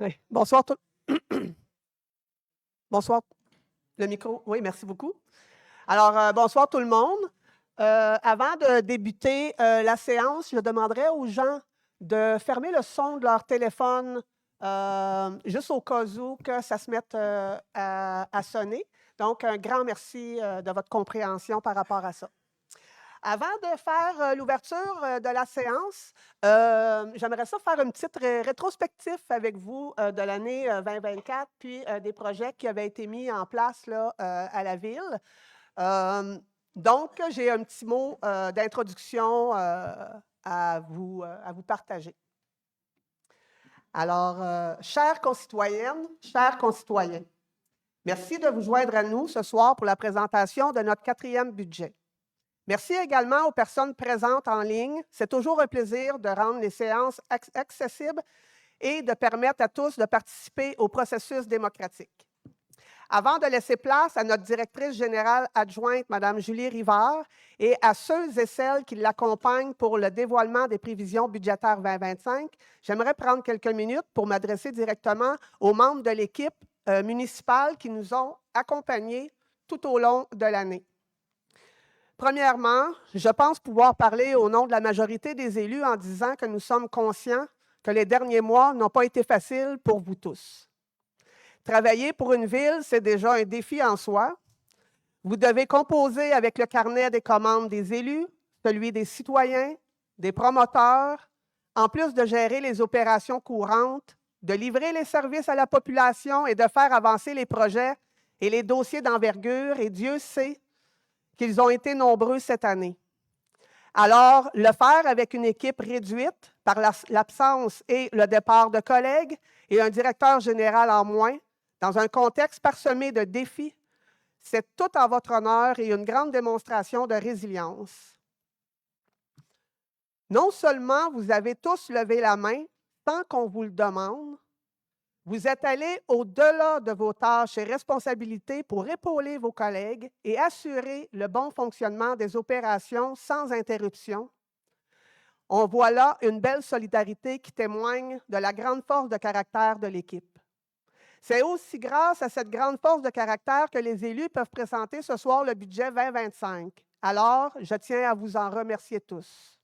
Oui. Bonsoir tout bonsoir. Le micro? Oui, merci beaucoup. Alors, bonsoir tout le monde. Avant de débuter, la séance, je demanderais aux gens de fermer le son de leur téléphone, juste au cas où que ça se mette, à sonner. Donc un grand merci, de votre compréhension par rapport à ça. Avant de faire, l'ouverture, de la séance, j'aimerais ça faire une petite rétrospective avec vous, de l'année, 2024, puis, des projets qui avaient été mis en place là, à la ville. Donc, j'ai un petit mot, d'introduction, à vous partager. Alors, chères concitoyennes, chers concitoyens, merci de vous joindre à nous ce soir pour la présentation de notre 4e budget. Merci également aux personnes présentes en ligne. C'est toujours un plaisir de rendre les séances accessibles et de permettre à tous de participer au processus démocratique. Avant de laisser place à notre directrice générale adjointe, Mme Julie Rivard, et à ceux et celles qui l'accompagnent pour le dévoilement des prévisions budgétaires 2025, j'aimerais prendre quelques minutes pour m'adresser directement aux membres de l'équipe municipale qui nous ont accompagnés tout au long de l'année. Premièrement, je pense pouvoir parler au nom de la majorité des élus en disant que nous sommes conscients que les derniers mois n'ont pas été faciles pour vous tous. Travailler pour une ville, c'est déjà un défi en soi. Vous devez composer avec le carnet des commandes des élus, celui des citoyens, des promoteurs, en plus de gérer les opérations courantes, de livrer les services à la population et de faire avancer les projets et les dossiers d'envergure, et Dieu sait qu'ils ont été nombreux cette année. Alors, le faire avec une équipe réduite par l'absence et le départ de collègues et un directeur général en moins, dans un contexte parsemé de défis, c'est tout en votre honneur et une grande démonstration de résilience. Non seulement vous avez tous levé la main sans qu'on vous le demande, vous êtes allés au-delà de vos tâches et responsabilités pour épauler vos collègues et assurer le bon fonctionnement des opérations sans interruption. On voit là une belle solidarité qui témoigne de la grande force de caractère de l'équipe. C'est aussi grâce à cette grande force de caractère que les élus peuvent présenter ce soir le budget 2025. Alors, je tiens à vous en remercier tous.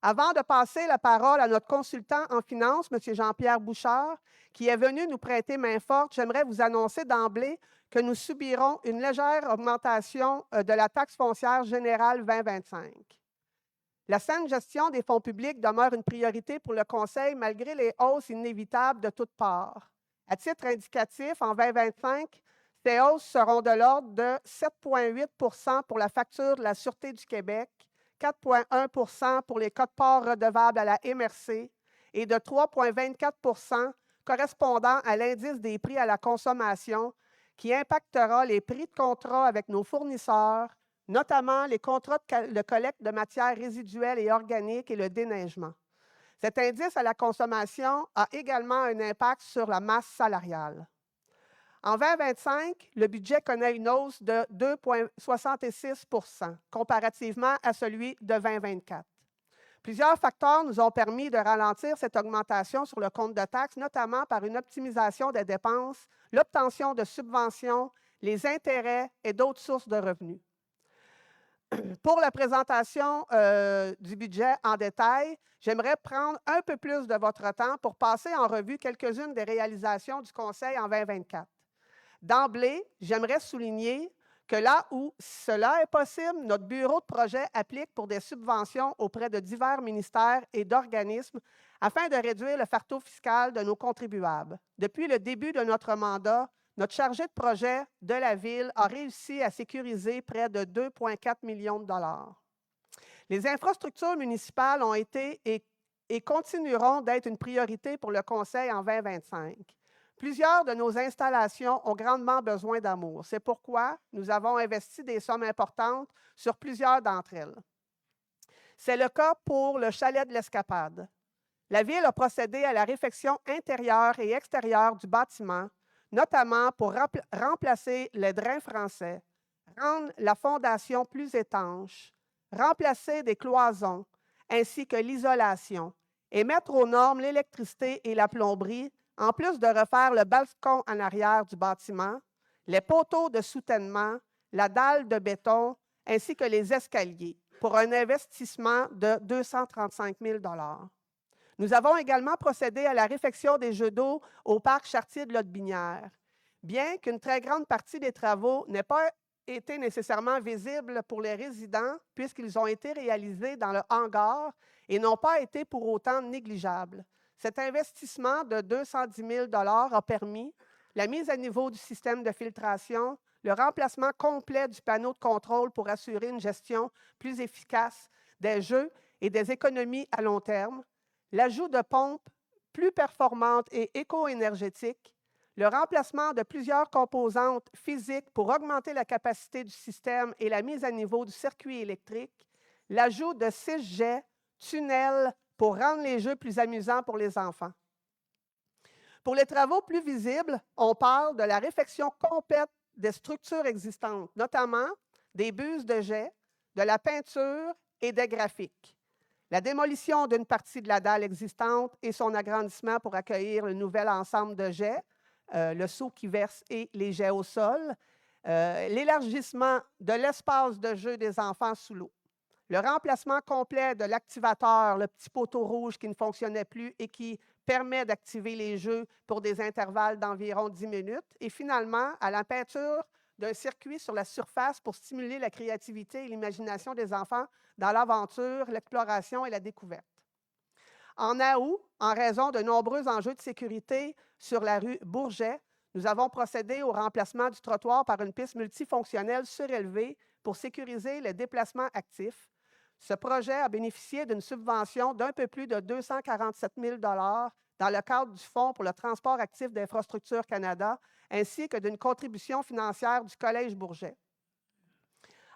Avant de passer la parole à notre consultant en finance, M. Jean-Pierre Bouchard, qui est venu nous prêter main forte, j'aimerais vous annoncer d'emblée que nous subirons une légère augmentation de la taxe foncière générale 2025. La saine gestion des fonds publics demeure une priorité pour le Conseil malgré les hausses inévitables de toutes parts. À titre indicatif, en 2025, ces hausses seront de l'ordre de 7,8 pour la facture de la Sûreté du Québec, 4,1 pour les quotes-parts redevables à la MRC et de 3,24 correspondant à l'indice des prix à la consommation qui impactera les prix de contrat avec nos fournisseurs, notamment les contrats de collecte de matières résiduelles et organiques et le déneigement. Cet indice à la consommation a également un impact sur la masse salariale. En 2025, le budget connaît une hausse de 2,66 comparativement à celui de 2024. Plusieurs facteurs nous ont permis de ralentir cette augmentation sur le compte de taxes, notamment par une optimisation des dépenses, l'obtention de subventions, les intérêts et d'autres sources de revenus. Pour la présentation du budget en détail, j'aimerais prendre un peu plus de votre temps pour passer en revue quelques-unes des réalisations du Conseil en 2024. D'emblée, j'aimerais souligner que là où cela est possible, notre bureau de projet applique pour des subventions auprès de divers ministères et d'organismes afin de réduire le fardeau fiscal de nos contribuables. Depuis le début de notre mandat, notre chargé de projet de la Ville a réussi à sécuriser près de 2,4 millions de dollars. Les infrastructures municipales ont été et continueront d'être une priorité pour le Conseil en 2025. Plusieurs de nos installations ont grandement besoin d'amour. C'est pourquoi nous avons investi des sommes importantes sur plusieurs d'entre elles. C'est le cas pour le chalet de l'Escapade. La Ville a procédé à la réfection intérieure et extérieure du bâtiment, notamment pour remplacer les drains français, rendre la fondation plus étanche, remplacer des cloisons, ainsi que l'isolation, et mettre aux normes l'électricité et la plomberie, en plus de refaire le balcon en arrière du bâtiment, les poteaux de soutènement, la dalle de béton, ainsi que les escaliers, pour un investissement de 235 000 $. Nous avons également procédé à la réfection des jeux d'eau au parc Chartier de Lotbinière. Bien qu'une très grande partie des travaux n'ait pas été nécessairement visible pour les résidents, puisqu'ils ont été réalisés dans le hangar et n'ont pas été pour autant négligeables. Cet investissement de 210 000 $ a permis la mise à niveau du système de filtration, le remplacement complet du panneau de contrôle pour assurer une gestion plus efficace des jeux et des économies à long terme, l'ajout de pompes plus performantes et éco-énergétiques, le remplacement de plusieurs composantes physiques pour augmenter la capacité du système et la mise à niveau du circuit électrique, l'ajout de 6 jets, tunnels pour rendre les jeux plus amusants pour les enfants. Pour les travaux plus visibles, on parle de la réfection complète des structures existantes, notamment des buses de jets, de la peinture et des graphiques. La démolition d'une partie de la dalle existante et son agrandissement pour accueillir le nouvel ensemble de jets, le seau qui verse et les jets au sol, l'élargissement de l'espace de jeu des enfants sous l'eau, le remplacement complet de l'activateur, le petit poteau rouge qui ne fonctionnait plus et qui permet d'activer les jeux pour des intervalles d'environ 10 minutes, et finalement, à la peinture d'un circuit sur la surface pour stimuler la créativité et l'imagination des enfants dans l'aventure, l'exploration et la découverte. En août, en raison de nombreux enjeux de sécurité sur la rue Bourget, nous avons procédé au remplacement du trottoir par une piste multifonctionnelle surélevée pour sécuriser le déplacement actif. Ce projet a bénéficié d'une subvention d'un peu plus de 247 000 $ dans le cadre du Fonds pour le transport actif d'Infrastructure Canada, ainsi que d'une contribution financière du Collège Bourget.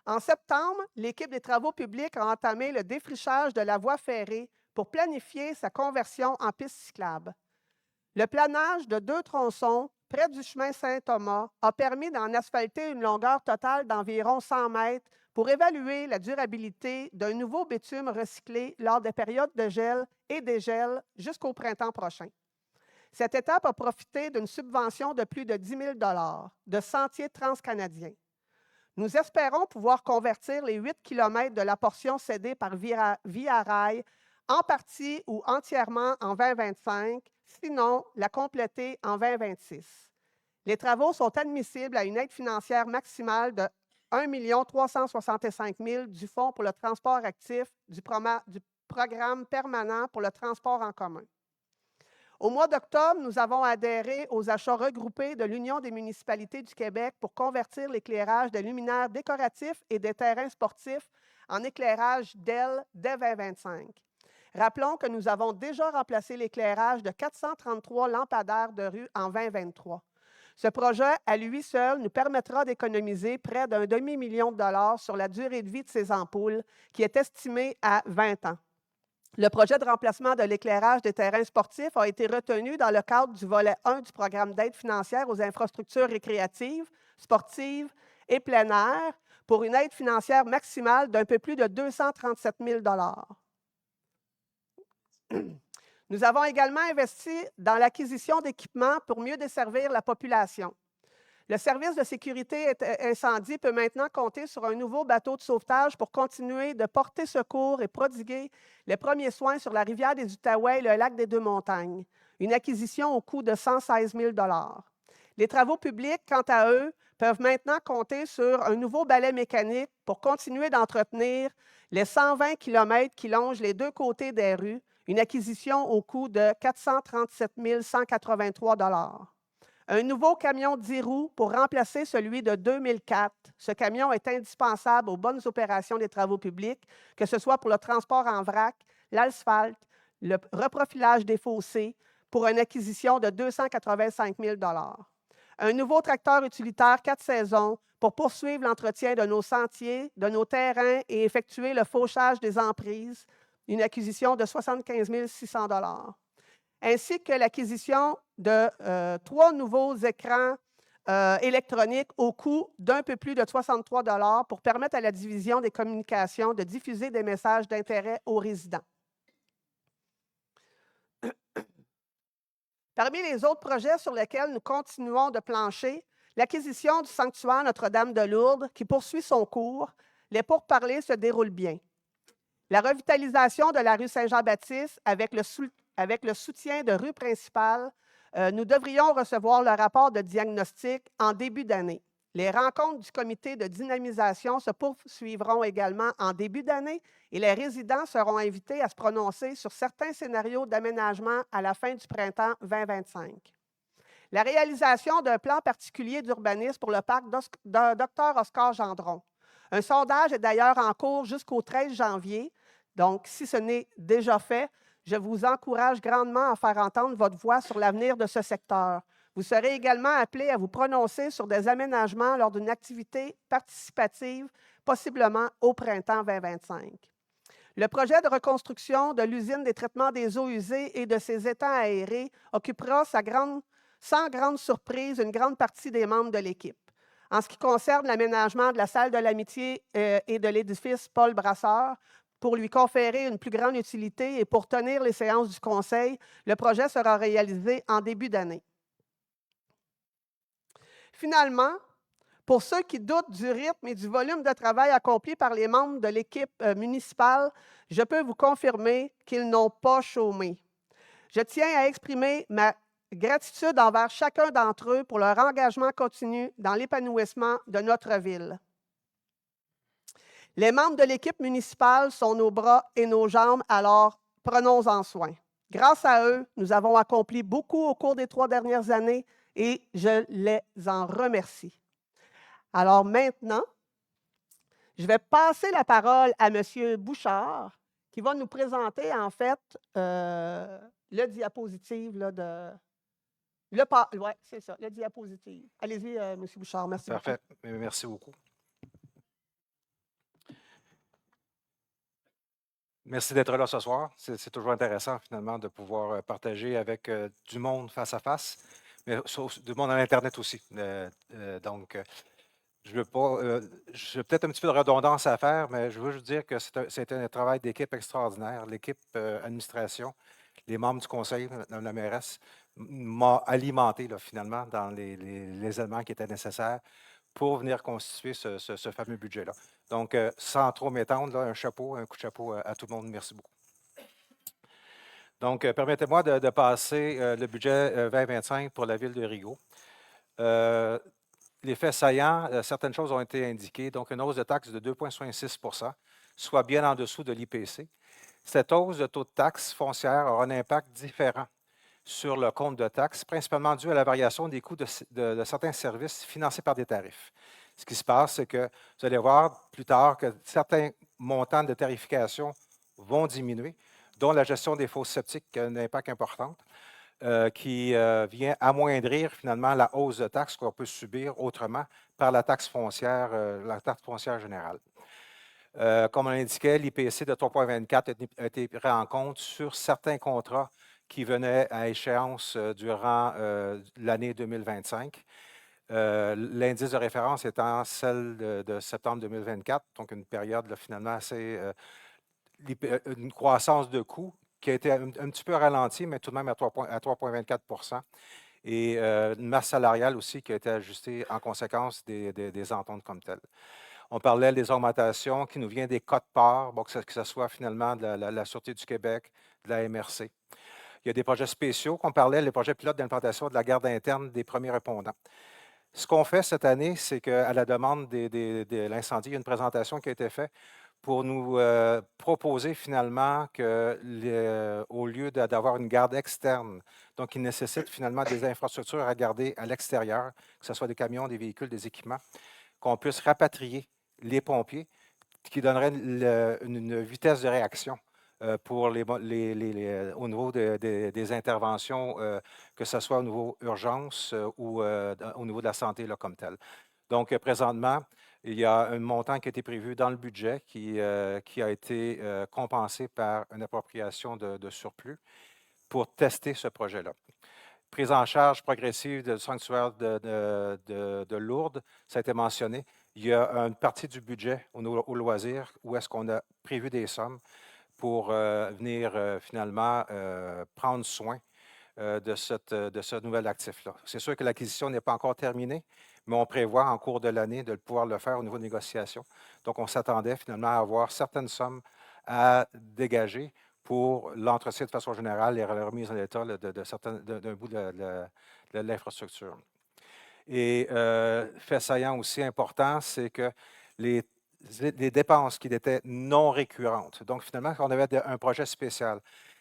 En septembre, l'équipe des travaux publics a entamé le défrichage de la voie ferrée pour planifier sa conversion en piste cyclable. Le planage de 2 tronçons près du chemin Saint-Thomas a permis d'en asphalter une longueur totale d'environ 100 mètres pour évaluer la durabilité d'un nouveau bitume recyclé lors des périodes de gel et dégel jusqu'au printemps prochain. Cette étape a profité d'une subvention de plus de 10 000 $ de Sentiers transcanadiens. Nous espérons pouvoir convertir les 8 km de la portion cédée par Via Rail en partie ou entièrement en 2025, sinon la compléter en 2026. Les travaux sont admissibles à une aide financière maximale de 1 365 000 $ du Fonds pour le transport actif du programme permanent pour le transport en commun. Au mois d'octobre, nous avons adhéré aux achats regroupés de l'Union des municipalités du Québec pour convertir l'éclairage des luminaires décoratifs et des terrains sportifs en éclairage DEL dès 2025. Rappelons que nous avons déjà remplacé l'éclairage de 433 lampadaires de rue en 2023. Ce projet, à lui seul, nous permettra d'économiser près d'1 demi-million de dollars sur la durée de vie de ces ampoules, qui est estimée à 20 ans. Le projet de remplacement de l'éclairage des terrains sportifs a été retenu dans le cadre du volet 1 du programme d'aide financière aux infrastructures récréatives, sportives et plein air pour une aide financière maximale d'un peu plus de 237 000 $. Nous avons également investi dans l'acquisition d'équipements pour mieux desservir la population. Le service de sécurité incendie peut maintenant compter sur un nouveau bateau de sauvetage pour continuer de porter secours et prodiguer les premiers soins sur la rivière des Outaouais et le lac des Deux-Montagnes, une acquisition au coût de 116 000 $. Les travaux publics, quant à eux, peuvent maintenant compter sur un nouveau balai mécanique pour continuer d'entretenir les 120 km qui longent les deux côtés des rues, une acquisition au coût de 437 183 $. Un nouveau camion 10 roues pour remplacer celui de 2004. Ce camion est indispensable aux bonnes opérations des travaux publics, que ce soit pour le transport en vrac, l'asphalte, le reprofilage des fossés, pour une acquisition de 285 000 $. Un nouveau tracteur utilitaire 4 saisons pour poursuivre l'entretien de nos sentiers, de nos terrains et effectuer le fauchage des emprises, une acquisition de 75 600 $. Ainsi que l'acquisition de 3 nouveaux écrans électroniques au coût d'un peu plus de 63 $ pour permettre à la division des communications de diffuser des messages d'intérêt aux résidents. Parmi les autres projets sur lesquels nous continuons de plancher, l'acquisition du sanctuaire Notre-Dame de Lourdes, qui poursuit son cours, les pourparlers se déroulent bien. La revitalisation de la rue Saint-Jean-Baptiste avec le soutien de rue principale, nous devrions recevoir le rapport de diagnostic en début d'année. Les rencontres du comité de dynamisation se poursuivront également en début d'année et les résidents seront invités à se prononcer sur certains scénarios d'aménagement à la fin du printemps 2025. La réalisation d'un plan particulier d'urbanisme pour le parc Dr Oscar Gendron. Un sondage est d'ailleurs en cours jusqu'au 13 janvier. Donc, si ce n'est déjà fait, je vous encourage grandement à faire entendre votre voix sur l'avenir de ce secteur. Vous serez également appelé à vous prononcer sur des aménagements lors d'une activité participative, possiblement au printemps 2025. Le projet de reconstruction de l'usine des traitements des eaux usées et de ses étangs aérés occupera sans grande surprise une grande partie des membres de l'équipe. En ce qui concerne l'aménagement de la salle de l'amitié et de l'édifice Paul Brasseur, pour lui conférer une plus grande utilité et pour tenir les séances du Conseil, le projet sera réalisé en début d'année. Finalement, pour ceux qui doutent du rythme et du volume de travail accompli par les membres de l'équipe municipale, je peux vous confirmer qu'ils n'ont pas chômé. Je tiens à exprimer ma gratitude envers chacun d'entre eux pour leur engagement continu dans l'épanouissement de notre ville. Les membres de l'équipe municipale sont nos bras et nos jambes, alors prenons-en soin. Grâce à eux, nous avons accompli beaucoup au cours des 3 dernières années et je les en remercie. Alors maintenant, je vais passer la parole à M. Bouchard, qui va nous présenter en fait le diapositive là, de... Oui, c'est ça, le diapositive. Allez-y, M. Bouchard, merci beaucoup. Parfait, merci beaucoup. Merci d'être là ce soir. C'est toujours intéressant, finalement, de pouvoir partager avec du monde face à face, mais du monde à l'Internet aussi. Donc, je veux pas, j'ai peut-être un petit peu de redondance à faire, mais je veux juste dire que c'était un travail d'équipe extraordinaire. L'équipe administration, les membres du conseil, Mme la mairesse, m'a alimenté, là, finalement, dans les éléments qui étaient nécessaires pour venir constituer ce fameux budget-là. Donc, sans trop m'étendre, un coup de chapeau à tout le monde. Merci beaucoup. Donc, permettez-moi de passer le budget 2025 pour la ville de Rigaud. Les faits saillants, certaines choses ont été indiquées. Donc, une hausse de taxe de 2,66 %, soit bien en dessous de l'IPC. Cette hausse de taux de taxe foncière aura un impact différent sur le compte de taxes, principalement dû à la variation des coûts de certains services financés par des tarifs. Ce qui se passe, c'est que vous allez voir plus tard que certains montants de tarification vont diminuer, dont la gestion des fosses septiques qui a un impact important, qui vient amoindrir finalement la hausse de taxes qu'on peut subir autrement par la taxe foncière générale. Comme on l'indiquait, l'IPC de 3,24 a été pris en compte sur certains contrats qui venaient à échéance durant l'année 2025. L'indice de référence étant celle de septembre 2024, donc une période là, finalement assez... une croissance de coûts qui a été un petit peu ralentie, mais tout de même à 3,24 % et une masse salariale aussi qui a été ajustée en conséquence des ententes comme telles. On parlait des augmentations qui nous viennent des quotes-parts, bon, que ce soit finalement de la Sûreté du Québec, de la MRC. Il y a des projets spéciaux qu'on parlait, les projets pilotes d'implantation de la garde interne des premiers répondants. Ce qu'on fait cette année, c'est qu'à la demande de l'incendie, il y a une présentation qui a été faite pour nous proposer finalement que, au lieu d'avoir une garde externe, donc qui nécessite finalement des infrastructures à garder à l'extérieur, que ce soit des camions, des véhicules, des équipements, qu'on puisse rapatrier les pompiers, qui donnerait une vitesse de réaction pour au niveau des interventions, que ce soit au niveau urgence ou au niveau de la santé là, comme tel. Donc, présentement, il y a un montant qui a été prévu dans le budget qui a été compensé par une appropriation de surplus pour tester ce projet-là. Prise en charge progressive du sanctuaire de Lourdes, ça a été mentionné. Il y a une partie du budget au loisir où est-ce qu'on a prévu des sommes pour venir finalement prendre soin de ce nouvel actif-là. C'est sûr que l'acquisition n'est pas encore terminée, mais on prévoit en cours de l'année de pouvoir le faire au niveau de négociation. Donc, on s'attendait finalement à avoir certaines sommes à dégager pour l'entretien de façon générale et la remise en état d'un bout de l'infrastructure. Et fait saillant aussi important, c'est que les dépenses qui étaient non récurrentes. Donc, finalement, on avait un projet spécial.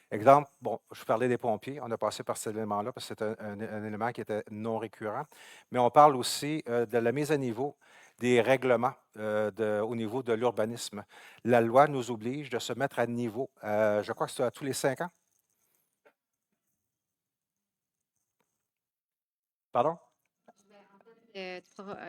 Exemple, bon, je parlais des pompiers, on a passé par cet élément-là parce que c'est un élément qui était non récurrent, mais on parle aussi de la mise à niveau des règlements au niveau de l'urbanisme. La loi nous oblige de se mettre à niveau, je crois que c'est à tous les 5 ans. Pardon?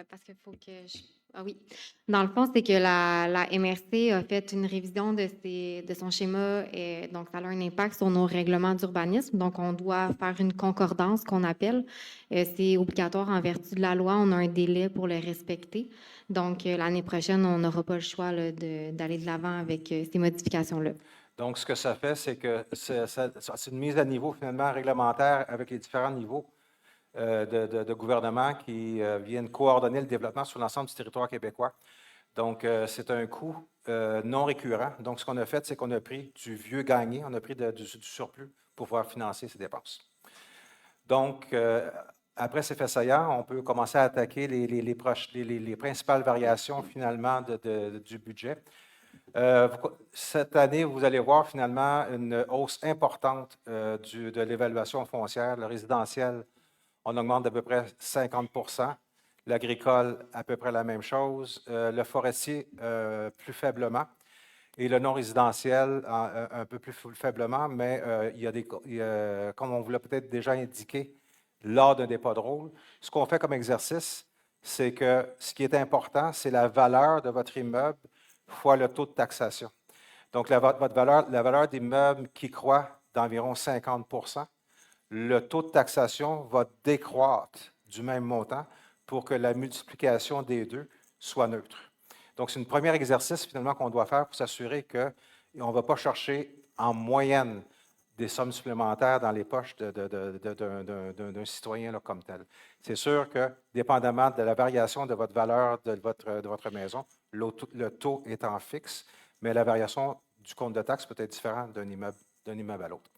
Parce qu'il faut que je... Ah oui. Dans le fond, c'est que la MRC a fait une révision de son schéma et donc ça a un impact sur nos règlements d'urbanisme. Donc, on doit faire une concordance qu'on appelle. C'est obligatoire en vertu de la loi. On a un délai pour le respecter. Donc, l'année prochaine, on n'aura pas le choix là, d'aller de l'avant avec ces modifications-là. Donc, ce que ça fait, c'est que c'est une mise à niveau finalement réglementaire avec les différents niveaux de gouvernement qui viennent coordonner le développement sur l'ensemble du territoire québécois. Donc, c'est un coût non récurrent. Donc, ce qu'on a fait, c'est qu'on a pris du vieux gagné, on a pris du surplus pour pouvoir financer ces dépenses. Donc, après ces faits saillants, on peut commencer à attaquer les principales variations finalement du budget. Cette année, vous allez voir finalement une hausse importante de l'évaluation foncière. Le résidentiel, on augmente d'à peu près 50 %. L'agricole, à peu près la même chose. Le forestier, plus faiblement. Et le non-résidentiel, un peu plus faiblement, mais comme on vous l'a peut-être déjà indiqué lors d'un dépôt de rôle, ce qu'on fait comme exercice, c'est que ce qui est important, c'est la valeur de votre immeuble fois le taux de taxation. Donc, la valeur d'immeuble qui croît d'environ 50 %, le taux de taxation va décroître du même montant pour que la multiplication des deux soit neutre. Donc, c'est un premier exercice finalement qu'on doit faire pour s'assurer qu'on ne va pas chercher en moyenne des sommes supplémentaires dans les poches d'un citoyen là, comme tel. C'est sûr que, dépendamment de la variation de votre valeur de votre maison, le taux étant fixe, mais la variation du compte de taxe peut être différente d'un immeuble à l'autre.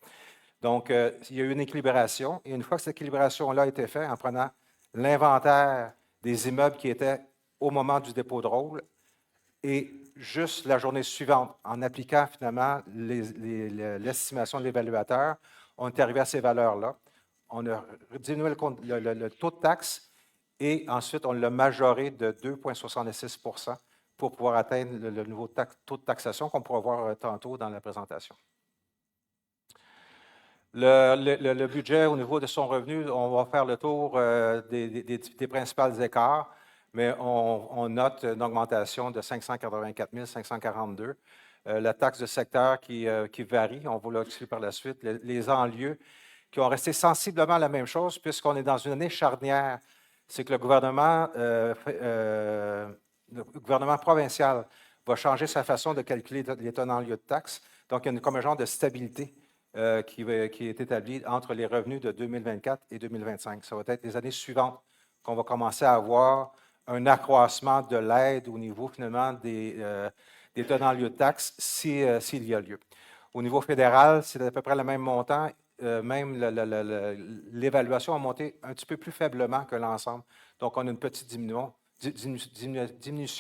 Donc, il y a eu une équilibration. Et une fois que cette équilibration-là a été faite, en prenant l'inventaire des immeubles qui étaient au moment du dépôt de rôle et juste la journée suivante, en appliquant finalement l'estimation de l'évaluateur, on est arrivé à ces valeurs-là. On a diminué le taux de taxe et ensuite on l'a majoré de 2,66 % pour pouvoir atteindre le nouveau taux de taxation qu'on pourra voir tantôt dans la présentation. Le budget au niveau de son revenu, on va faire le tour des principales écarts, mais on note une augmentation de 584 542. La taxe de secteur qui varie, on vous l'explique par la suite. Les enlieux qui ont resté sensiblement la même chose, puisqu'on est dans une année charnière. C'est que le gouvernement provincial va changer sa façon de calculer les tonnes en lieu de taxes. Donc, il y a comme un genre de stabilité qui est établi entre les revenus de 2024 et 2025. Ça va être les années suivantes qu'on va commencer à avoir un accroissement de l'aide au niveau finalement des tonnes en lieu de taxe s'il y a lieu. Au niveau fédéral, c'est à peu près le même montant. Même l'évaluation a monté un petit peu plus faiblement que l'ensemble. Donc, on a une petite diminution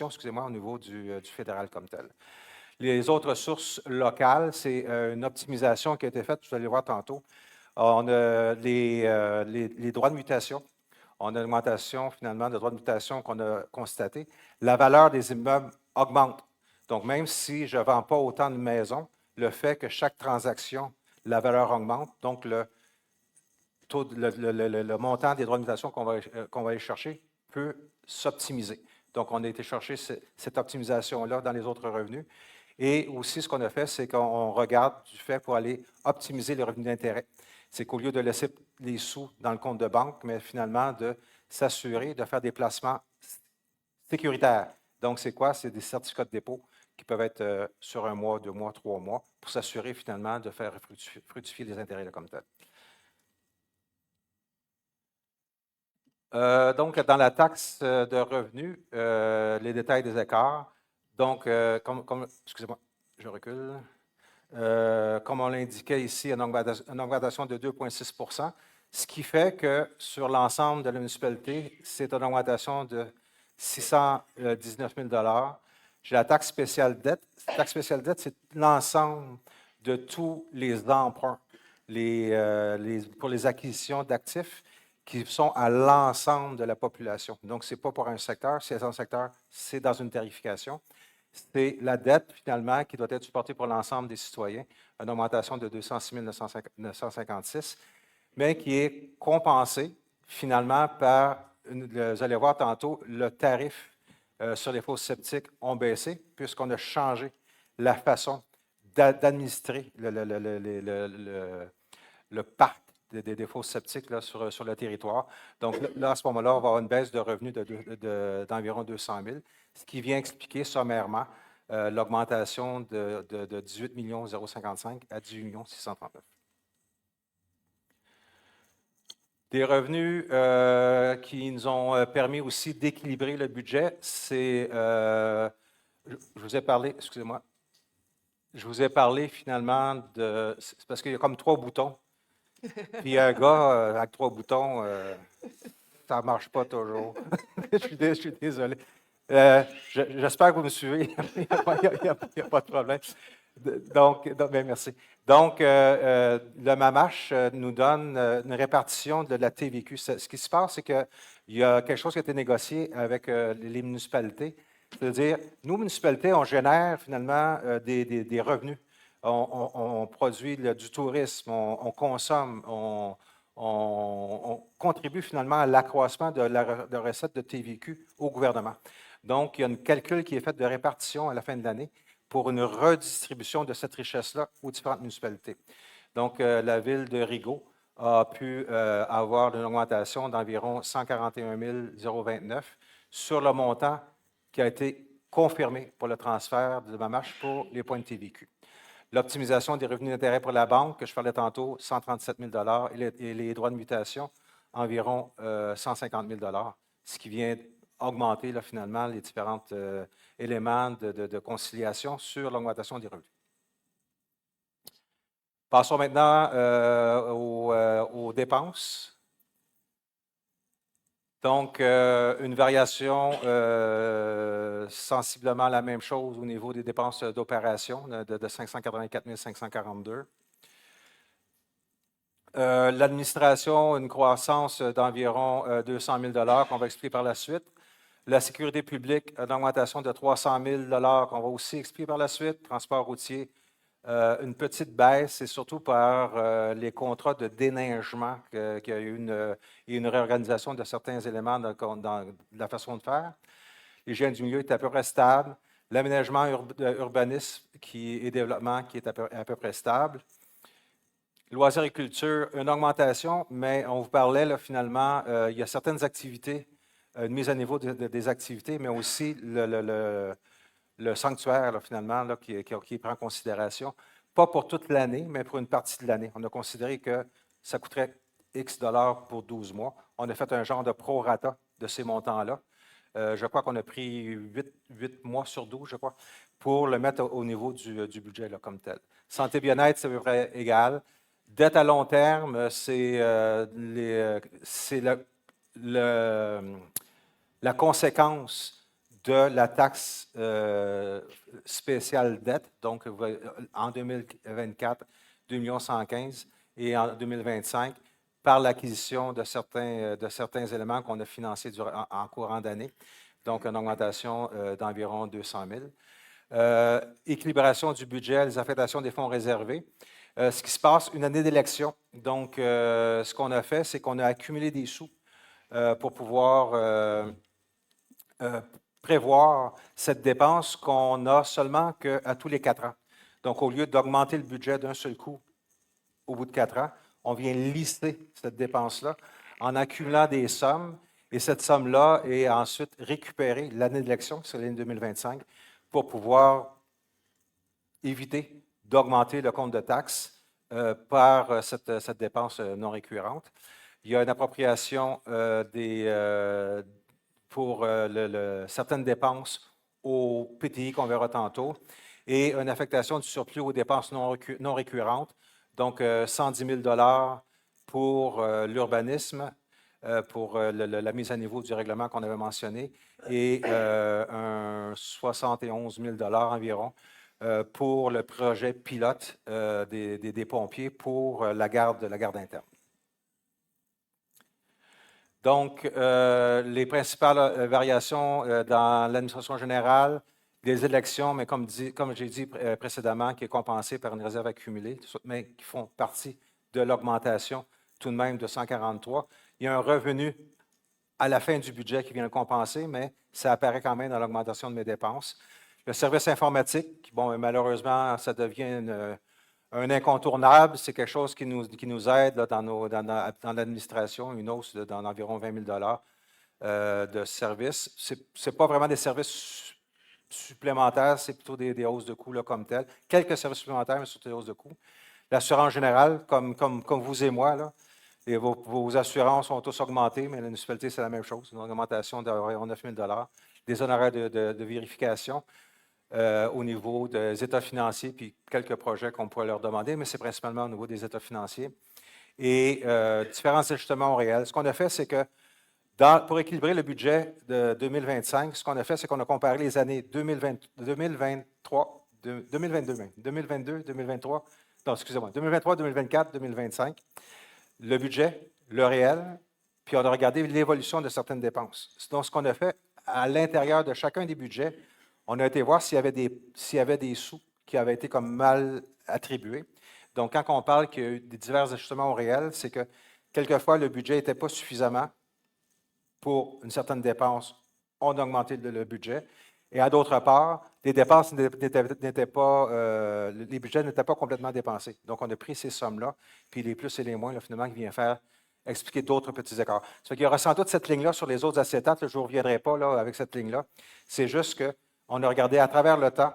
au niveau du fédéral comme tel. Les autres sources locales, c'est une optimisation qui a été faite, vous allez voir tantôt. On a les droits de mutation. On a une augmentation finalement de droits de mutation qu'on a constaté. La valeur des immeubles augmente. Donc, même si je ne vends pas autant de maisons, le fait que chaque transaction, la valeur augmente, donc le montant des droits de mutation qu'on va aller chercher peut s'optimiser. Donc, on a été chercher cette optimisation-là dans les autres revenus. Et aussi, ce qu'on a fait, c'est qu'on regarde du fait pour aller optimiser les revenus d'intérêt. C'est qu'au lieu de laisser les sous dans le compte de banque, mais finalement de s'assurer de faire des placements sécuritaires. Donc, c'est quoi? C'est des certificats de dépôt qui peuvent être sur 1 mois, 2 mois, 3 mois, pour s'assurer finalement de faire fructifier les intérêts là, comme tel. Donc, dans la taxe de revenus, les détails des écarts. Donc, excusez-moi, je recule. Comme on l'indiquait ici, une augmentation de 2,6 %, ce qui fait que sur l'ensemble de la municipalité, c'est une augmentation de 619 000 $. J'ai la taxe spéciale dette. La taxe spéciale dette, c'est l'ensemble de tous les emprunts pour les acquisitions d'actifs qui sont à l'ensemble de la population. Donc, ce n'est pas pour un secteur, c'est dans un secteur, c'est dans une tarification. C'est la dette, finalement, qui doit être supportée pour l'ensemble des citoyens, une augmentation de 206 956, mais qui est compensée, finalement, par, vous allez voir tantôt, le tarif sur les fosses septiques ont baissé, puisqu'on a changé la façon d'administrer le parc des fosses septiques là, sur le territoire. Donc là, à ce moment-là, on va avoir une baisse de revenus d'environ 200 000, ce qui vient expliquer sommairement l'augmentation de 18 055 à 18 639. Des revenus qui nous ont permis aussi d'équilibrer le budget, c'est, je vous ai parlé, excusez-moi, je vous ai parlé finalement de, c'est parce qu'il y a comme 3 boutons. Puis un gars avec 3 boutons, ça ne marche pas toujours. Je suis désolé. J'espère que vous me suivez. Il n'y a pas de problème. Donc, bien, merci. Donc, le MAMACH nous donne une répartition de la TVQ. Ce qui se passe, c'est qu'il y a quelque chose qui a été négocié avec les municipalités. C'est-à-dire, nous, municipalités, on génère finalement des revenus. On produit du tourisme, on consomme, on contribue finalement à l'accroissement de la recette de TVQ au gouvernement. Donc, il y a un calcul qui est fait de répartition à la fin de l'année pour une redistribution de cette richesse-là aux différentes municipalités. Donc, la ville de Rigaud a pu avoir une augmentation d'environ 141 029 sur le montant qui a été confirmé pour le transfert de MAMACH pour les points de TVQ. L'optimisation des revenus d'intérêt pour la banque, que je parlais tantôt, 137 000 et les droits de mutation, environ 150 000 ce qui vient augmenter là, finalement les différents éléments de conciliation sur l'augmentation des revenus. Passons maintenant aux dépenses. Donc, une variation sensiblement la même chose au niveau des dépenses d'opération de 584 542. L'administration, une croissance d'environ 200 000 qu'on va expliquer par la suite. La sécurité publique, une augmentation de 300 000 qu'on va aussi expliquer par la suite. Transport routier, une petite baisse, et surtout par les contrats de déneigement, qu'il y a eu une réorganisation de certains éléments dans la façon de faire. L'hygiène du milieu est à peu près stable. L'aménagement urbanisme et développement qui est à peu près stable. Loisirs et culture, une augmentation, mais on vous parlait là, finalement, il y a certaines activités, une mise à niveau des activités, mais aussi le sanctuaire, là, finalement, là, qui prend en considération, pas pour toute l'année, mais pour une partie de l'année. On a considéré que ça coûterait X $ pour 12 mois. On a fait un genre de prorata de ces montants-là. Je crois qu'on a pris 8 mois sur 12, je crois, pour le mettre au niveau du budget là, comme tel. Santé bien-être, c'est à peu près égal. Dette à long terme, c'est la conséquence de la taxe spéciale dette, donc en 2024, 2 115 000 et en 2025, par l'acquisition de certains éléments qu'on a financés en courant d'année, donc une augmentation d'environ 200 000. Équilibration du budget, les affectations des fonds réservés. Ce qui se passe, une année d'élection. Donc, ce qu'on a fait, c'est qu'on a accumulé des sous pour pouvoir prévoir cette dépense qu'on n'a seulement qu'à tous les 4 ans. Donc, au lieu d'augmenter le budget d'un seul coup au bout de 4 ans, on vient lisser cette dépense-là en accumulant des sommes, et cette somme-là est ensuite récupérée l'année d'élection, c'est l'année 2025, pour pouvoir éviter d'augmenter le compte de taxes par cette dépense non récurrente. Il y a une appropriation pour certaines dépenses au PTI qu'on verra tantôt et une affectation du surplus aux dépenses non récurrentes, donc 110 000 pour l'urbanisme, pour la mise à niveau du règlement qu'on avait mentionné, et un 71 000 environ pour le projet pilote des pompiers pour la garde interne. Donc, les principales variations dans l'administration générale, des élections, mais comme j'ai dit précédemment, qui est compensée par une réserve accumulée, mais qui font partie de l'augmentation tout de même de 143. Il y a un revenu à la fin du budget qui vient le compenser, mais ça apparaît quand même dans l'augmentation de mes dépenses. Le service informatique, bon, malheureusement, ça devient un incontournable. C'est quelque chose qui nous aide là, dans l'administration, une hausse d'environ 20 000 de services. Ce n'est pas vraiment des services supplémentaires, c'est plutôt des hausses de coûts là, comme telles. Quelques services supplémentaires, mais surtout des hausses de coûts. L'assurance générale, comme vous et moi, là, et vos assurances ont tous augmenté, mais la municipalité, c'est la même chose, une augmentation d'environ 9 000 des honoraires de vérification au niveau des états financiers, puis quelques projets qu'on pourrait leur demander, mais c'est principalement au niveau des états financiers. Et différents ajustements au réel. Ce qu'on a fait, c'est que pour équilibrer le budget de 2025, ce qu'on a fait, c'est qu'on a comparé les années 2023, 2022, 2023, non, excusez-moi, 2023, 2024, 2025, le budget, le réel, puis on a regardé l'évolution de certaines dépenses. Donc, ce qu'on a fait, à l'intérieur de chacun des budgets, on a été voir s'il y avait des sous qui avaient été comme mal attribués. Donc, quand on parle qu'il y a eu des divers ajustements au réel, c'est que quelquefois, le budget n'était pas suffisamment pour une certaine dépense. On a augmenté le budget. Et à d'autre part, les dépenses n'étaient pas, les budgets n'étaient pas complètement dépensés. Donc, on a pris ces sommes-là, puis les plus et les moins, là, finalement, qui viennent expliquer d'autres petits écarts. Ça fait qu'il y aura sans doute cette ligne-là sur les autres acétates. Là, je ne reviendrai pas là, avec cette ligne-là. C'est juste qu'on a regardé à travers le temps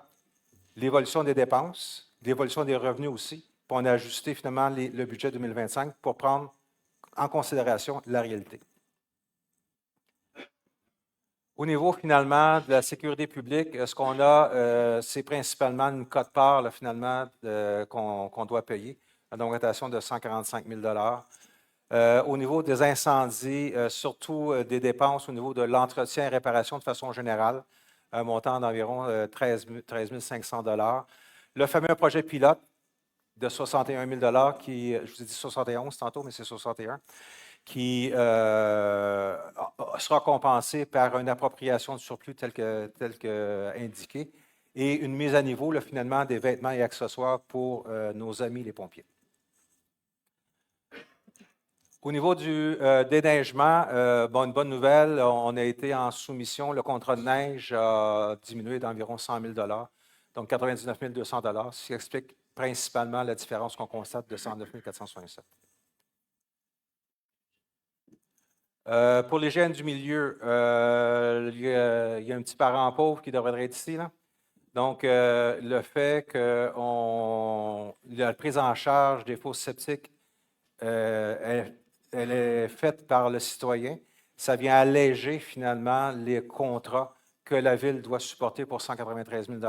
l'évolution des dépenses, l'évolution des revenus aussi, puis on a ajusté finalement le budget 2025 pour prendre en considération la réalité. Au niveau, finalement, de la sécurité publique, ce qu'on a, c'est principalement une quote-part, là, finalement, qu'on doit payer, une augmentation de 145 000 au niveau des incendies, surtout des dépenses au niveau de l'entretien et réparation de façon générale, un montant d'environ 13 500 $. Le fameux projet pilote de 61 000 qui, je vous ai dit 71 tantôt, mais c'est 61 qui sera compensé par une appropriation de surplus tel que indiqué et une mise à niveau, là, finalement, des vêtements et accessoires pour nos amis les pompiers. Au niveau du déneigement, une bonne nouvelle, on a été en soumission. Le contrat de neige a diminué d'environ 100 000 donc 99 200 ce qui explique principalement la différence qu'on constate de 109 467 pour les GN du milieu, il y a un petit parent pauvre qui devrait être ici, là. Donc, le fait que la prise en charge des fosses septiques, elle est faite par le citoyen, ça vient alléger finalement les contrats que la Ville doit supporter pour 193 000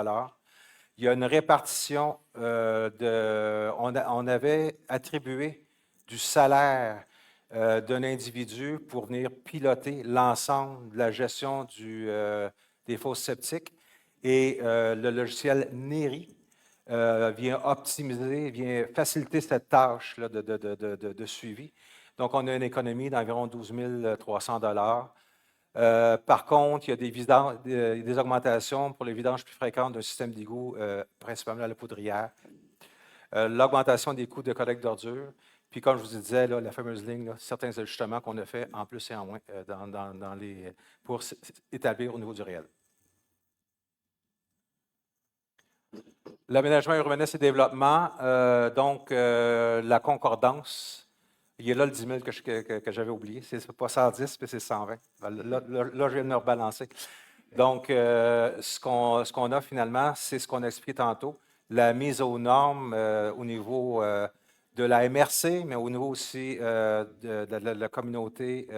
Il y a une répartition on avait attribué du salaire d'un individu pour venir piloter l'ensemble de la gestion des fosses septiques. Et le logiciel NERI vient optimiser, vient faciliter cette tâche là, de suivi. Donc, on a une économie d'environ 12 300 par contre, il y a des augmentations pour les vidanges plus fréquentes d'un système d'égout, principalement à la poudrière. L'augmentation des coûts de collecte d'ordures. Puis, comme je vous disais, là, la fameuse ligne, là, certains ajustements qu'on a fait en plus et en moins pour établir au niveau du réel. L'aménagement urbanisme et développement, donc la concordance. Il y a là le 10 000 que j'avais oublié. Ce n'est pas 110, mais c'est 120. Là, je viens de me rebalancer. Donc, ce qu'on a finalement, c'est ce qu'on a expliqué tantôt, la mise aux normes au niveau de la MRC, mais au niveau aussi de la communauté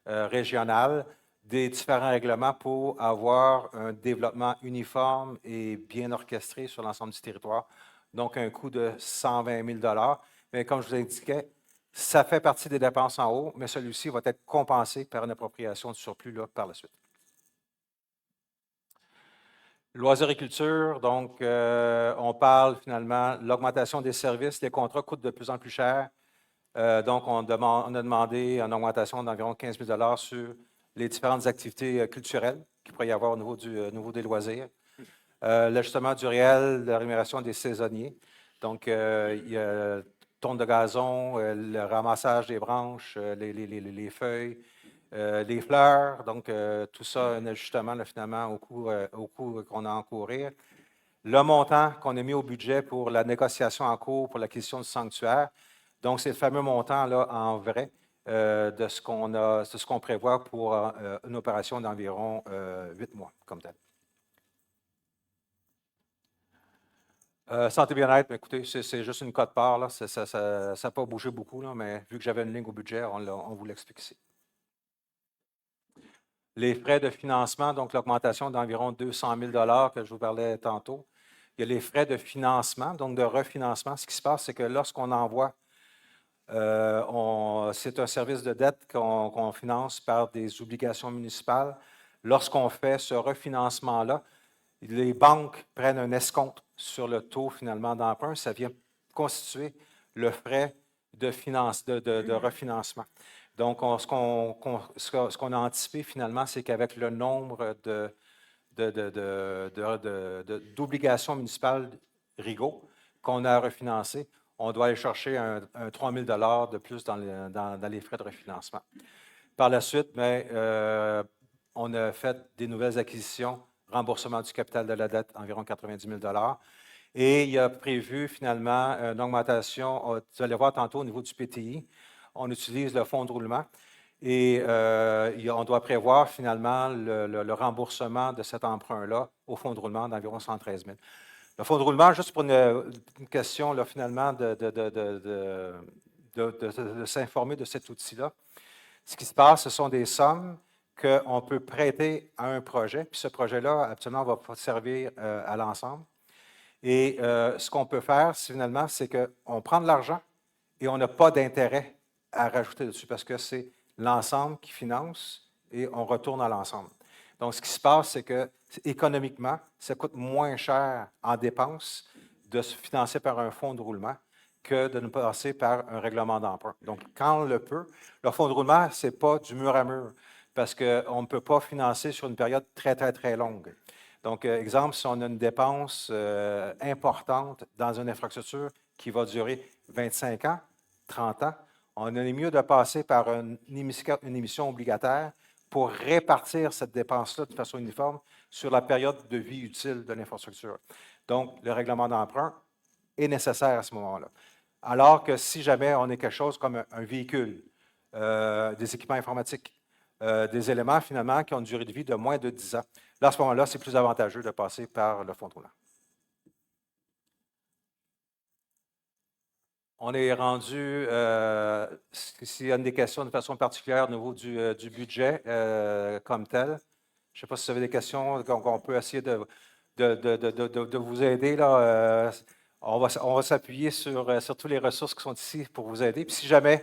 régionale, des différents règlements pour avoir un développement uniforme et bien orchestré sur l'ensemble du territoire. Donc, un coût de 120 000 $. Mais comme je vous indiquais, ça fait partie des dépenses en haut, mais celui-ci va être compensé par une appropriation de surplus là, par la suite. Loisirs et culture, donc on parle finalement de l'augmentation des services. Les contrats coûtent de plus en plus cher. Donc, on a demandé une augmentation d'environ 15 000 $ sur les différentes activités culturelles qu'il pourrait y avoir au niveau des loisirs. L'ajustement du réel, la rémunération des saisonniers. Donc, il y a le tonte de gazon, le ramassage des branches, les feuilles, les fleurs. Donc, tout ça, un ajustement là, finalement au coût qu'on a à encourir. Le montant qu'on a mis au budget pour la négociation en cours pour l'acquisition du sanctuaire. Donc, c'est le fameux montant-là en vrai de ce qu'on prévoit pour une opération d'environ 8 mois, comme tel. Santé bien-être, écoutez, c'est juste une cote-part. Là. Ça n'a pas bougé beaucoup, là, mais vu que j'avais une ligne au budget, on vous l'explique ici. Les frais de financement, donc l'augmentation d'environ 200 000 $ que je vous parlais tantôt. Il y a les frais de financement, donc de refinancement. Ce qui se passe, c'est que lorsqu'on envoie, c'est un service de dette qu'on finance par des obligations municipales. Lorsqu'on fait ce refinancement-là, les banques prennent un escompte sur le taux finalement d'emprunt. Ça vient constituer le frais de refinancement. Donc, ce qu'on a anticipé finalement, c'est qu'avec le nombre d'obligations municipales RIGO qu'on a refinancées, on doit aller chercher un 3 000 $ de plus dans les frais de refinancement. Par la suite, on a fait des nouvelles acquisitions, remboursement du capital de la dette, environ 90 000 $. Et il y a prévu finalement une augmentation, vous allez voir tantôt au niveau du PTI, on utilise le fonds de roulement et on doit prévoir finalement le remboursement de cet emprunt-là au fonds de roulement d'environ 113 000 $. Le fonds de roulement, juste pour une question là, finalement de s'informer de cet outil-là, ce qui se passe, ce sont des sommes qu'on peut prêter à un projet, puis ce projet-là, absolument, va servir à l'ensemble. Et ce qu'on peut faire, finalement, c'est qu'on prend de l'argent et on n'a pas d'intérêt à rajouter dessus parce que c'est l'ensemble qui finance et on retourne à l'ensemble. Donc, ce qui se passe, c'est que économiquement, ça coûte moins cher en dépenses de se financer par un fonds de roulement que de nous passer par un règlement d'emprunt. Donc, quand on le peut, le fonds de roulement, ce n'est pas du mur à mur parce qu'on ne peut pas financer sur une période très, très, très longue. Donc, exemple, si on a une dépense importante dans une infrastructure qui va durer 25 ans, 30 ans, on est mieux de passer par une émission obligataire pour répartir cette dépense-là de façon uniforme sur la période de vie utile de l'infrastructure. Donc, le règlement d'emprunt est nécessaire à ce moment-là. Alors que si jamais on est quelque chose comme un véhicule, des équipements informatiques, des éléments finalement qui ont une durée de vie de moins de 10 ans, là, à ce moment-là, c'est plus avantageux de passer par le fonds de roulement. On est rendu, s'il y a des questions de façon particulière au niveau du budget comme tel. Je ne sais pas si vous avez des questions qu'on peut essayer de vous aider. Là, on va s'appuyer sur toutes les ressources qui sont ici pour vous aider. Puis si jamais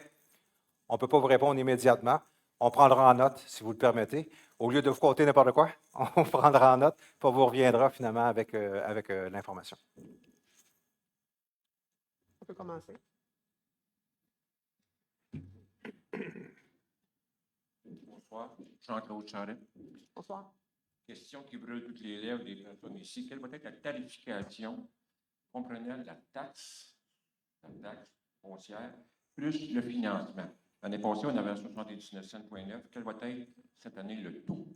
on ne peut pas vous répondre immédiatement, on prendra en note, si vous le permettez. Au lieu de vous compter n'importe quoi, on prendra en note, puis on vous reviendra finalement avec l'information. On peut commencer. Bonsoir, Jean-Claude Charret. Bonsoir. Question qui brûle toutes les lèvres des personnes ici. Quelle va être la tarification comprenant la taxe foncière, plus le financement? L'année passée, on avait 79,9 cents. Quel va être cette année le taux?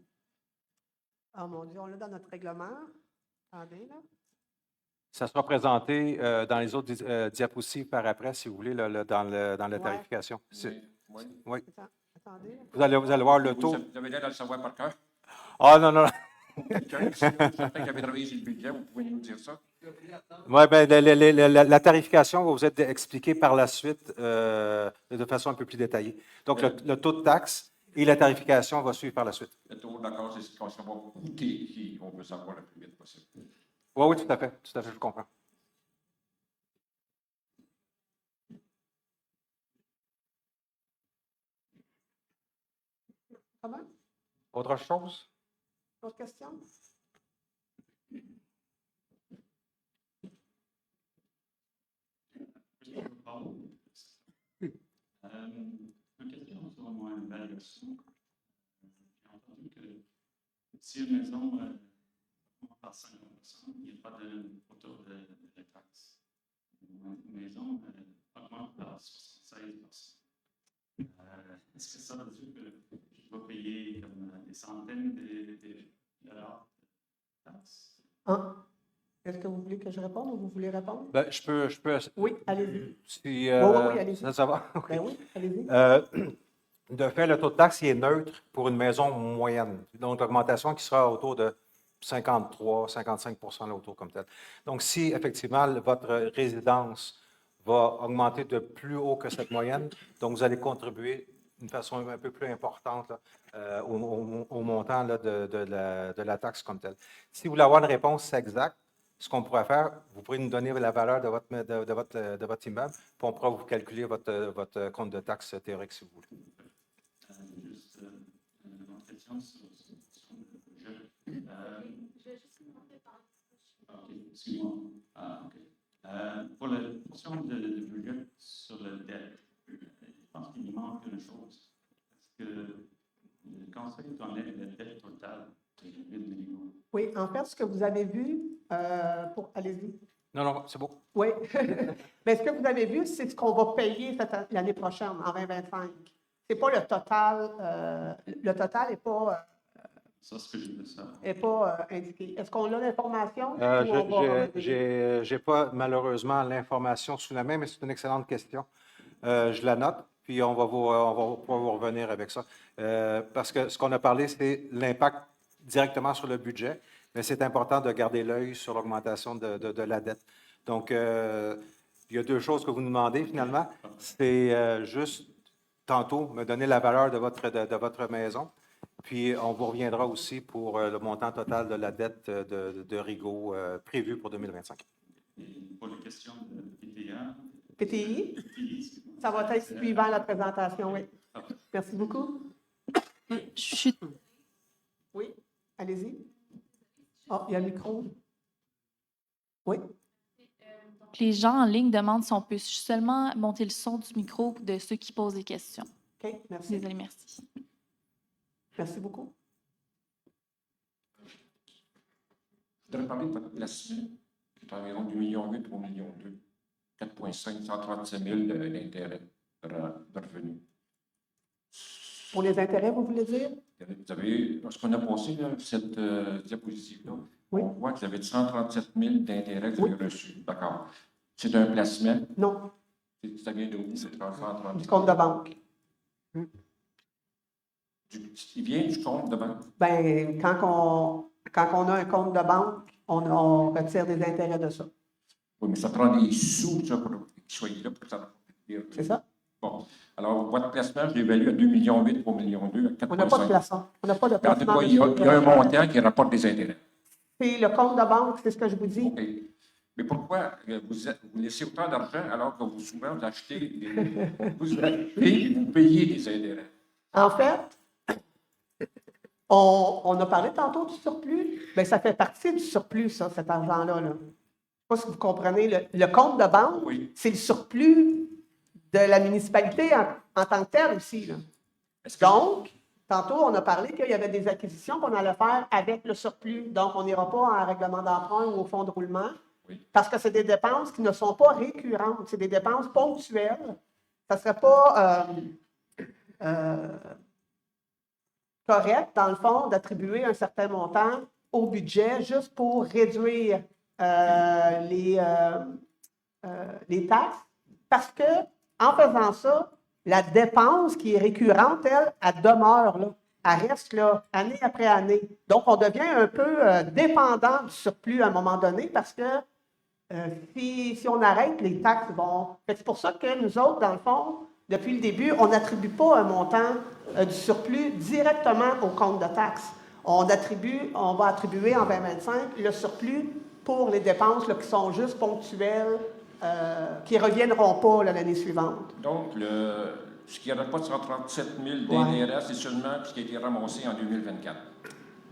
Oh mon Dieu, on l'a dans notre règlement. Attendez, là. Ça sera présenté dans les autres diapositives par après, si vous voulez, là, dans la tarification. Oui. Attendez. Vous allez voir le taux. Vous avez l'air de le savoir par cœur? Ah non, non. Quelqu'un ici, certain qui avait travaillé sur le budget, vous pouvez nous dire ça? Oui, bien, la tarification va vous être expliquée par la suite de façon un peu plus détaillée. Donc, le taux de taxe et la tarification va suivre par la suite. Le taux d'accord, c'est ce qu'on va coûter ici. On veut savoir le plus vite possible. Oui, oui, tout à fait, je comprends. Comment? Autre chose? Autre question? Une question sur mon évaluation. J'ai entendu que si une maison augmente par 50%, il n'y a pas de retour de taxes. Une maison augmente par 76%. Est-ce que ça veut dire que je dois payer comme des centaines de dollars de taxes? Est-ce que vous voulez que je réponde ou vous voulez répondre? Ben, je peux. Oui, allez-y. Si, oui, allez-y. ça va? OK. Ben oui, allez-y. De fait, le taux de taxe il est neutre pour une maison moyenne. Donc, l'augmentation qui sera autour de 53-55 l'auto comme tel. Donc, si effectivement votre résidence va augmenter de plus haut que cette moyenne, donc vous allez contribuer d'une façon un peu plus importante là, au montant là, de la taxe comme telle. Si vous voulez avoir une réponse exacte, ce qu'on pourrait faire, vous pourrez nous donner la valeur de votre immeuble, puis on pourra vous calculer votre compte de taxe théorique si vous voulez. Juste une autre question sur le budget. Je vais juste demander par. OK, excuse-moi. OK. Pour la portion de budget sur la dette, je pense qu'il manque une chose. Est-ce que le conseil connaît la dette totale de la ville de Limoux? Oui, en fait, ce que vous avez vu, allez-y. Non, c'est beau. Oui. Mais ce que vous avez vu, c'est ce qu'on va payer l'année prochaine, en 2025. Ce n'est pas le total. Le total n'est pas, Ça, c'est ce que je veux savoir. indiqué. Est-ce qu'on a l'information? Je n'ai pas malheureusement l'information sous la main, mais c'est une excellente question. Je la note, puis on va pouvoir vous revenir avec ça. Parce que ce qu'on a parlé, c'est l'impact directement sur le budget, mais c'est important de garder l'œil sur l'augmentation de la dette. Donc, il y a deux choses que vous nous demandez finalement. C'est juste, tantôt, me donner la valeur de votre maison, puis on vous reviendra aussi pour le montant total de la dette de Rigaud prévue pour 2025. Et pour les questions de PTA. PTI? Ça va être suivant la présentation, oui. Merci beaucoup. Oui, allez-y. Oh, il y a le micro. Oui. Les gens en ligne demandent si on peut seulement monter le son du micro de ceux qui posent des questions. OK, merci. Désolée, merci. Merci beaucoup. Je voudrais parler de votre placement, qui est environ 2,8 millions ou 1,2 million. 4,5, 137 000 d'intérêts de revenus. Pour les intérêts, vous voulez dire? Vous avez, lorsqu'on a passé là, cette diapositive-là, Oui. on voit que vous avez 137 000 d'intérêts que vous avez reçus. D'accord. C'est un placement? Non. Ça vient d'où? Du compte de banque. Il vient du compte de banque? Bien, quand on a un compte de banque, on retire des intérêts de ça. Oui, mais ça prend des sous ça, pour qu'ils soient là pour ça. C'est ça? Bon. Alors, votre placement, je l'évalue à 2,8 millions, 3,2 millions, à 4,5. On n'a pas de placement. On n'a pas de placement. Regardez-moi, il y a un montant qui rapporte des intérêts. C'est le compte de banque, c'est ce que je vous dis. OK. Mais pourquoi vous laissez autant d'argent alors que souvent vous achetez, vous payez des intérêts? En fait, on a parlé tantôt du surplus. Bien, ça fait partie du surplus, ça, cet argent-là. Là. Je ne sais pas si vous comprenez. Le compte de banque, Oui. c'est le surplus de la municipalité en tant que tel aussi. Là. Donc, tantôt, on a parlé qu'il y avait des acquisitions qu'on allait faire avec le surplus. Donc, on n'ira pas en règlement d'emprunt ou au fonds de roulement. Oui. Parce que c'est des dépenses qui ne sont pas récurrentes. C'est des dépenses ponctuelles. Ça ne serait pas correct, dans le fond, d'attribuer un certain montant au budget juste pour réduire les taxes. Parce que en faisant ça, la dépense qui est récurrente, elle demeure là. elle reste là, année après année. Donc, on devient un peu dépendant du surplus à un moment donné parce que si on arrête, les taxes vont... C'est pour ça que nous autres, dans le fond, depuis le début, on n'attribue pas un montant du surplus directement au compte de taxes. On va attribuer en 2025 le surplus pour les dépenses là, qui sont juste ponctuelles, qui ne reviendront pas là, l'année suivante. Donc, ce qui n'aurait pas de 137 000 d'intérêt, c'est seulement ce qui a été ramassé en 2024.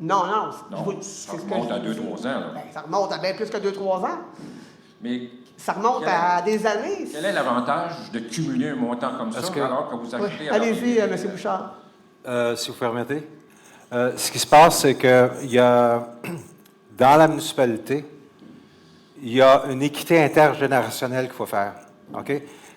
Non. Non, ça remonte à 2-3 ans. Là. Ben, ça remonte à bien plus que 2-3 ans. Mais Ça remonte à des années. quel est l'avantage de cumuler un montant comme ça alors que vous achetez... Allez-y, M. Bouchard. Si vous permettez. Ce qui se passe, c'est qu'il y a, dans la municipalité, il y a une équité intergénérationnelle qu'il faut faire. OK?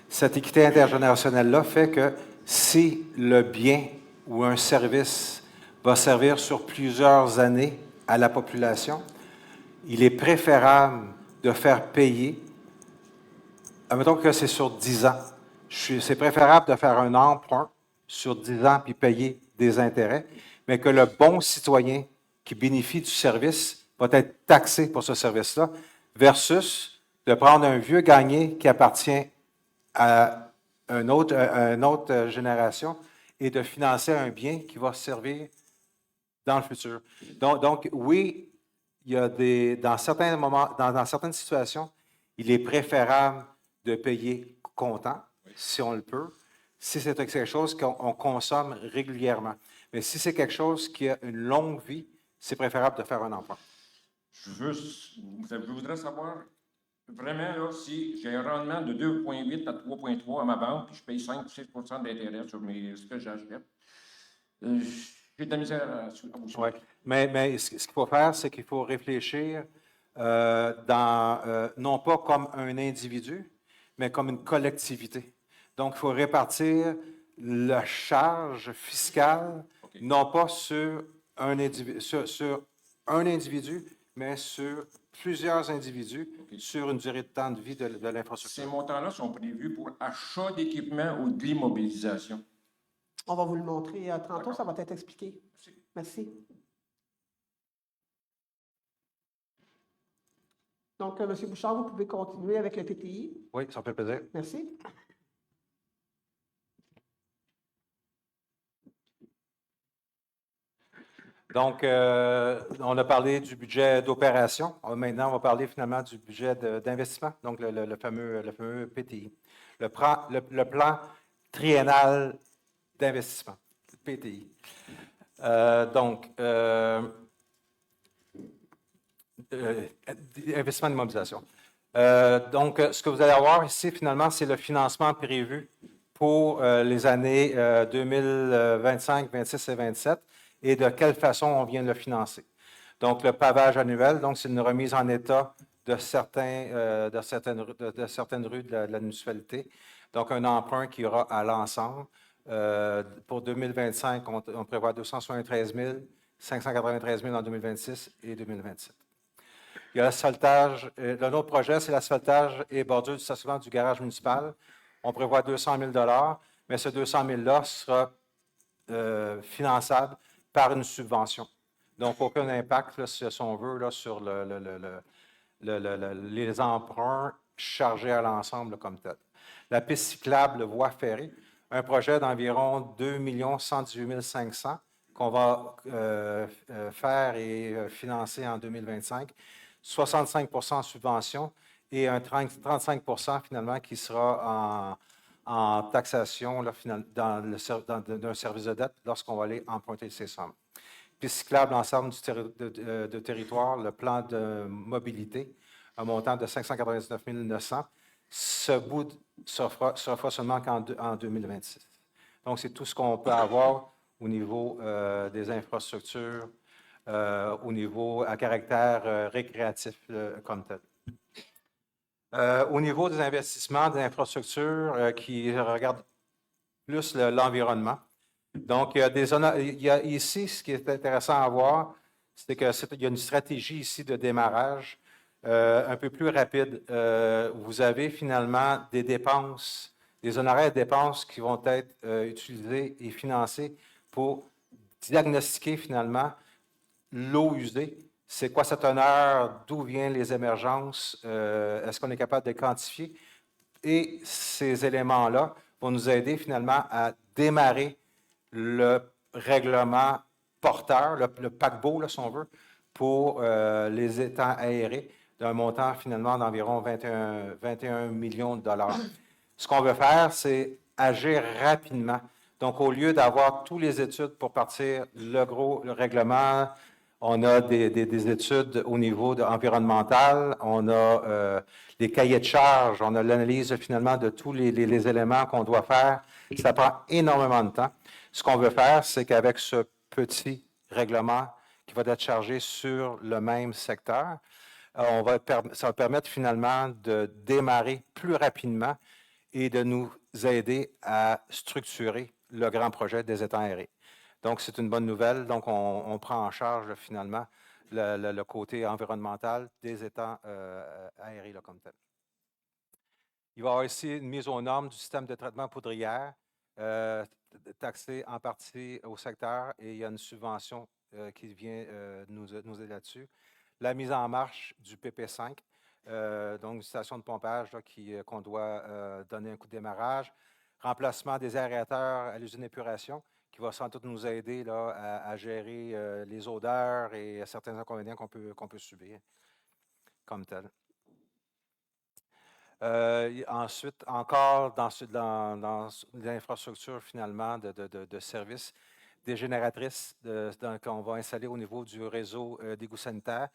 Cette équité intergénérationnelle-là fait que si le bien ou un service va servir sur plusieurs années à la population, il est préférable de faire payer, admettons que c'est sur 10 ans, c'est préférable de faire un emprunt sur 10 ans puis payer des intérêts, mais que le bon citoyen qui bénéficie du service va être taxé pour ce service-là, versus de prendre un vieux gagné qui appartient à une autre génération et de financer un bien qui va servir dans le futur. Donc oui, il y a dans certains moments, dans certaines situations, il est préférable de payer comptant, si on le peut, si c'est quelque chose qu'on consomme régulièrement. Mais si c'est quelque chose qui a une longue vie, c'est préférable de faire un emprunt. Je voudrais savoir, vraiment, là, si j'ai un rendement de 2,8 à 3,3 à ma banque, puis je paye 5-6 d'intérêt sur ce que j'achète, j'ai de la misère à vous suivre. Oui, mais ce qu'il faut faire, c'est qu'il faut réfléchir non pas comme un individu, mais comme une collectivité. Donc, il faut répartir la charge fiscale, non pas sur un individu, mais sur plusieurs individus sur une durée de temps de vie de l'infrastructure. Ces montants-là sont prévus pour achat d'équipement ou de l'immobilisation. On va vous le montrer tantôt, ça va être expliqué. Merci. Donc, M. Bouchard, vous pouvez continuer avec le TTI. Oui, ça me fait plaisir. Merci. Donc, on a parlé du budget d'opération. Maintenant, on va parler finalement du budget d'investissement, donc le fameux PTI. Le plan triennal d'investissement, PTI. Investissement d'immobilisation. Donc, ce que vous allez avoir ici, finalement, c'est le financement prévu pour les années 2025, 26 et 27 et de quelle façon on vient le financer. Donc, le pavage annuel, donc c'est une remise en état de certaines rues de la municipalité. Donc, un emprunt qui ira à l'ensemble. Pour 2025, on prévoit 273 000, 593 000 en 2026 et 2027. Il y a l'asphaltage. Un autre projet, c'est l'asphaltage et bordure du stationnement du garage municipal. On prévoit 200 000 $, mais ce 200 000 $ sera finançable par une subvention. Donc, aucun impact, là, si on veut, là, sur les emprunts chargés à l'ensemble comme tel. La piste cyclable voie ferrée, un projet d'environ 2 118 500 qu'on va faire et financer en 2025, 65 en subvention et un 35 finalement qui sera en taxation là, d'un service de dette lorsqu'on va aller emprunter ces sommes. Piste cyclable, l'ensemble de territoire, le plan de mobilité, un montant de 599 900. Ce bout se fera seulement qu'en 2026. Donc, c'est tout ce qu'on peut avoir au niveau des infrastructures, au niveau à caractère récréatif comme tel. Au niveau des investissements des infrastructures qui regardent plus l'environnement. Donc, il y a ici, ce qui est intéressant à voir, c'est qu'il y a une stratégie ici de démarrage un peu plus rapide. Vous avez finalement des dépenses, des honoraires de dépenses qui vont être utilisés et financés pour diagnostiquer finalement l'eau usée. C'est quoi sa teneur? D'où viennent les émergences? Est-ce qu'on est capable de quantifier? Et ces éléments-là vont nous aider finalement à démarrer le règlement porteur, le paquebot, là, si on veut, pour les étangs aérés d'un montant finalement d'environ 21 millions de dollars. Ce qu'on veut faire, c'est agir rapidement. Donc, au lieu d'avoir toutes les études pour partir le règlement, on a des études au niveau environnemental, on a les cahiers de charges, on a l'analyse finalement de tous les éléments qu'on doit faire. Ça prend énormément de temps. Ce qu'on veut faire, c'est qu'avec ce petit règlement qui va être chargé sur le même secteur, ça va permettre finalement de démarrer plus rapidement et de nous aider à structurer le grand projet des étangs aérés. Donc, c'est une bonne nouvelle. Donc, on prend en charge finalement le côté environnemental des étangs aérés là, comme tel. Il va y avoir ici une mise aux normes du système de traitement poudrière, taxé en partie au secteur, et il y a une subvention qui vient nous aider là-dessus. La mise en marche du PP5, donc une station de pompage qu'on doit donner un coup de démarrage. Remplacement des aérateurs à l'usine d'épuration, qui va sans doute nous aider là, à gérer les odeurs et certains inconvénients qu'on peut subir comme tel. Ensuite, encore dans l'infrastructure finalement de services, des génératrices qu'on va installer au niveau du réseau d'égout sanitaire.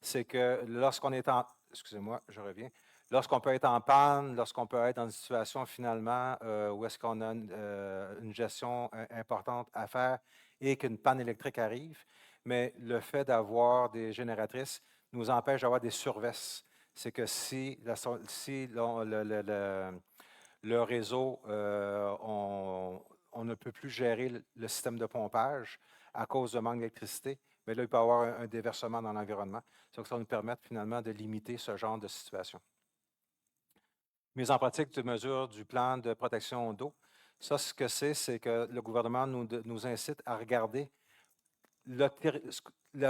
C'est que lorsqu'on est en... Excusez-moi, je reviens. Lorsqu'on peut être en panne, lorsqu'on peut être dans une situation finalement où est-ce qu'on a une gestion importante à faire et qu'une panne électrique arrive, mais le fait d'avoir des génératrices nous empêche d'avoir des survesses. C'est que si le réseau, on ne peut plus gérer le système de pompage à cause de manque d'électricité, mais là, il peut y avoir un déversement dans l'environnement. Ça va nous permettre finalement de limiter ce genre de situation. Mise en pratique de mesures du plan de protection d'eau. Ça, ce que c'est que le gouvernement nous incite à regarder la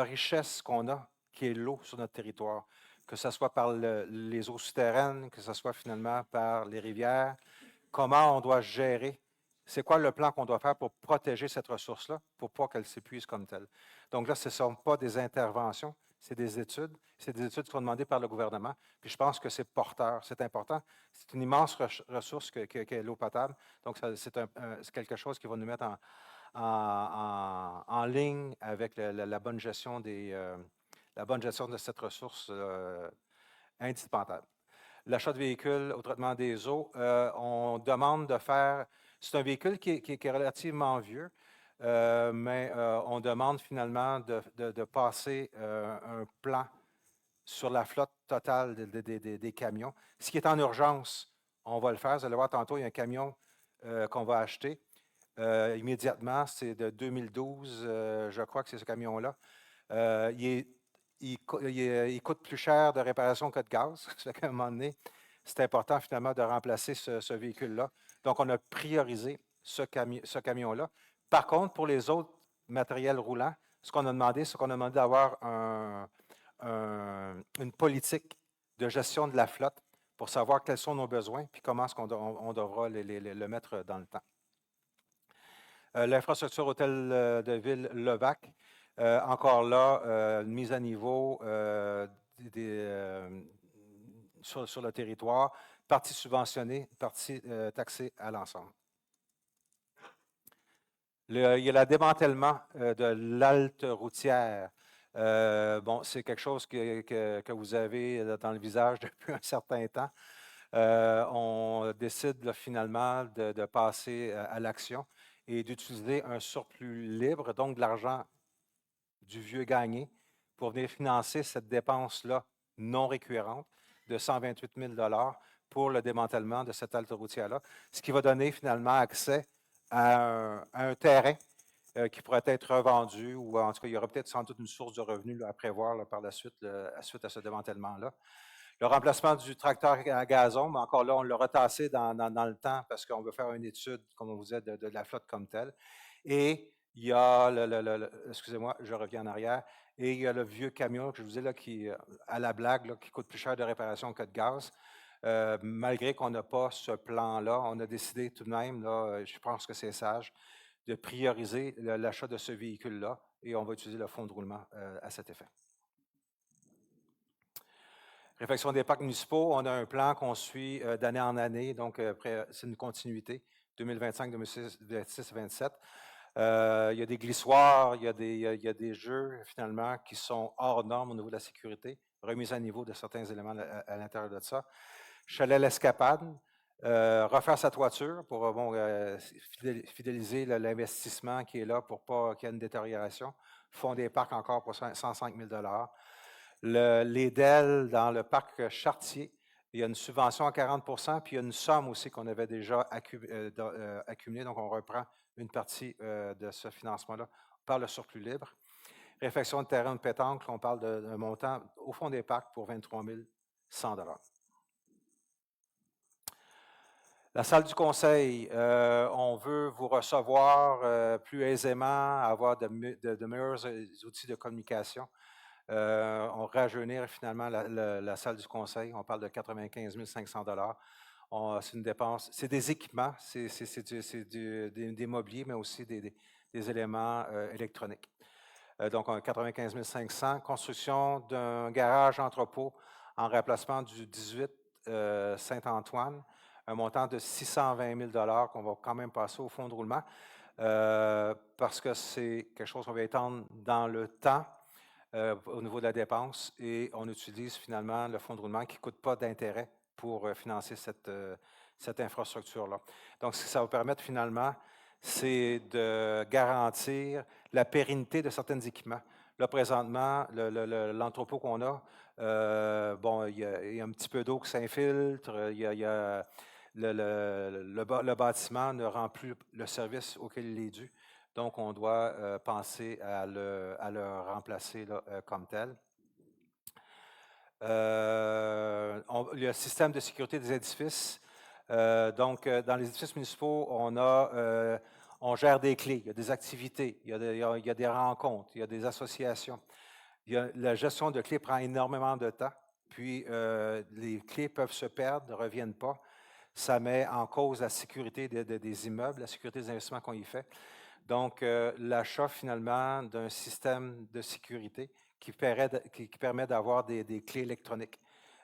richesse qu'on a, qui est l'eau sur notre territoire, que ce soit par les eaux souterraines, que ce soit finalement par les rivières. Comment on doit gérer? C'est quoi le plan qu'on doit faire pour protéger cette ressource-là, pour pas qu'elle s'épuise comme telle? Donc là, ce ne sont pas des interventions, c'est des études. C'est des études qui sont demandées par le gouvernement. Puis je pense que c'est porteur, c'est important. C'est une immense ressource qu'est l'eau potable. Donc, c'est quelque chose qui va nous mettre en ligne avec la bonne gestion de cette ressource indispensable. L'achat de véhicules au traitement des eaux, on demande de faire... C'est un véhicule qui est relativement vieux, mais on demande finalement de passer un plan sur la flotte totale des camions. Ce qui est en urgence, on va le faire. Vous allez voir tantôt, il y a un camion qu'on va acheter immédiatement. C'est de 2012, je crois que c'est ce camion-là. Il coûte plus cher de réparation que de gaz. Ça fait qu'à un moment donné, c'est important finalement de remplacer ce véhicule-là. Donc, on a priorisé ce camion-là. Par contre, pour les autres matériels roulants, ce qu'on a demandé, c'est qu'on a demandé d'avoir une politique de gestion de la flotte pour savoir quels sont nos besoins puis comment est-ce on devra le mettre dans le temps. L'infrastructure hôtel de ville Levac, encore là, une mise à niveau sur le territoire, partie subventionnée, partie taxée à l'ensemble. Il y a le démantèlement de l'halte routière. Bon, c'est quelque chose que vous avez dans le visage depuis un certain temps. On décide là, finalement de passer à l'action et d'utiliser un surplus libre, donc de l'argent du vieux gagné, pour venir financer cette dépense-là non récurrente de 128 000 $ pour le démantèlement de cette halte routière-là, ce qui va donner finalement accès à un terrain qui pourrait être revendu, ou en tout cas, il y aura peut-être sans doute une source de revenus là, à prévoir là, par la suite, suite à ce démantèlement-là. Le remplacement du tracteur à gazon, mais encore là, on l'a retassé dans le temps parce qu'on veut faire une étude, comme on vous disait, de la flotte comme telle. Et Il y a excusez-moi, je reviens en arrière. Et il y a le vieux camion que je vous dis là, qui, à la blague, là, qui coûte plus cher de réparation que de gaz. Malgré qu'on n'a pas ce plan-là, on a décidé tout de même, là, je pense que c'est sage, de prioriser l'achat de ce véhicule-là et on va utiliser le fonds de roulement à cet effet. Réflexion des parcs municipaux, on a un plan qu'on suit d'année en année, donc c'est une continuité, 2025, 2026, 2027. Il y a des glissoires, il y a des jeux finalement qui sont hors normes au niveau de la sécurité, remise à niveau de certains éléments à l'intérieur de ça. Chalet l'Escapade, refaire sa toiture pour fidéliser l'investissement qui est là pour pas qu'il y ait une détérioration. Fonds des parcs encore pour 105 000 les DEL dans le parc Chartier, il y a une subvention à 40 puis il y a une somme aussi qu'on avait déjà accumulée, donc on reprend une partie de ce financement-là par le surplus libre. Réfection de terrain de pétanque, on parle d'un montant au fond des parcs pour 23 100 $. La salle du conseil, on veut vous recevoir plus aisément, avoir de meilleurs outils de communication. On rajeunir finalement la salle du conseil. On parle de 95 500 $. C'est une dépense, c'est des équipements, c'est des mobiliers, mais aussi des éléments électroniques. Donc, 95 500 $. Construction d'un garage-entrepôt en remplacement du 18 Saint-Antoine, un montant de 620 000 qu'on va quand même passer au fonds de roulement parce que c'est quelque chose qu'on va étendre dans le temps. Au niveau de la dépense et on utilise finalement le fonds de roulement qui ne coûte pas d'intérêt pour financer cette infrastructure-là. Donc, ce que ça va permettre finalement, c'est de garantir la pérennité de certains équipements. Là, présentement, l'entrepôt qu'on a, bon, il y a un petit peu d'eau qui s'infiltre, le bâtiment ne rend plus le service auquel il est dû. Donc, on doit penser à le remplacer là, comme tel. Le système de sécurité des édifices. Donc, dans les édifices municipaux, on gère des clés, il y a des activités, il y a des rencontres, il y a des associations. La gestion de clés prend énormément de temps, puis les clés peuvent se perdre, ne reviennent pas. Ça met en cause la sécurité des immeubles, la sécurité des investissements qu'on y fait. Donc, l'achat finalement d'un système de sécurité qui permet d'avoir des clés électroniques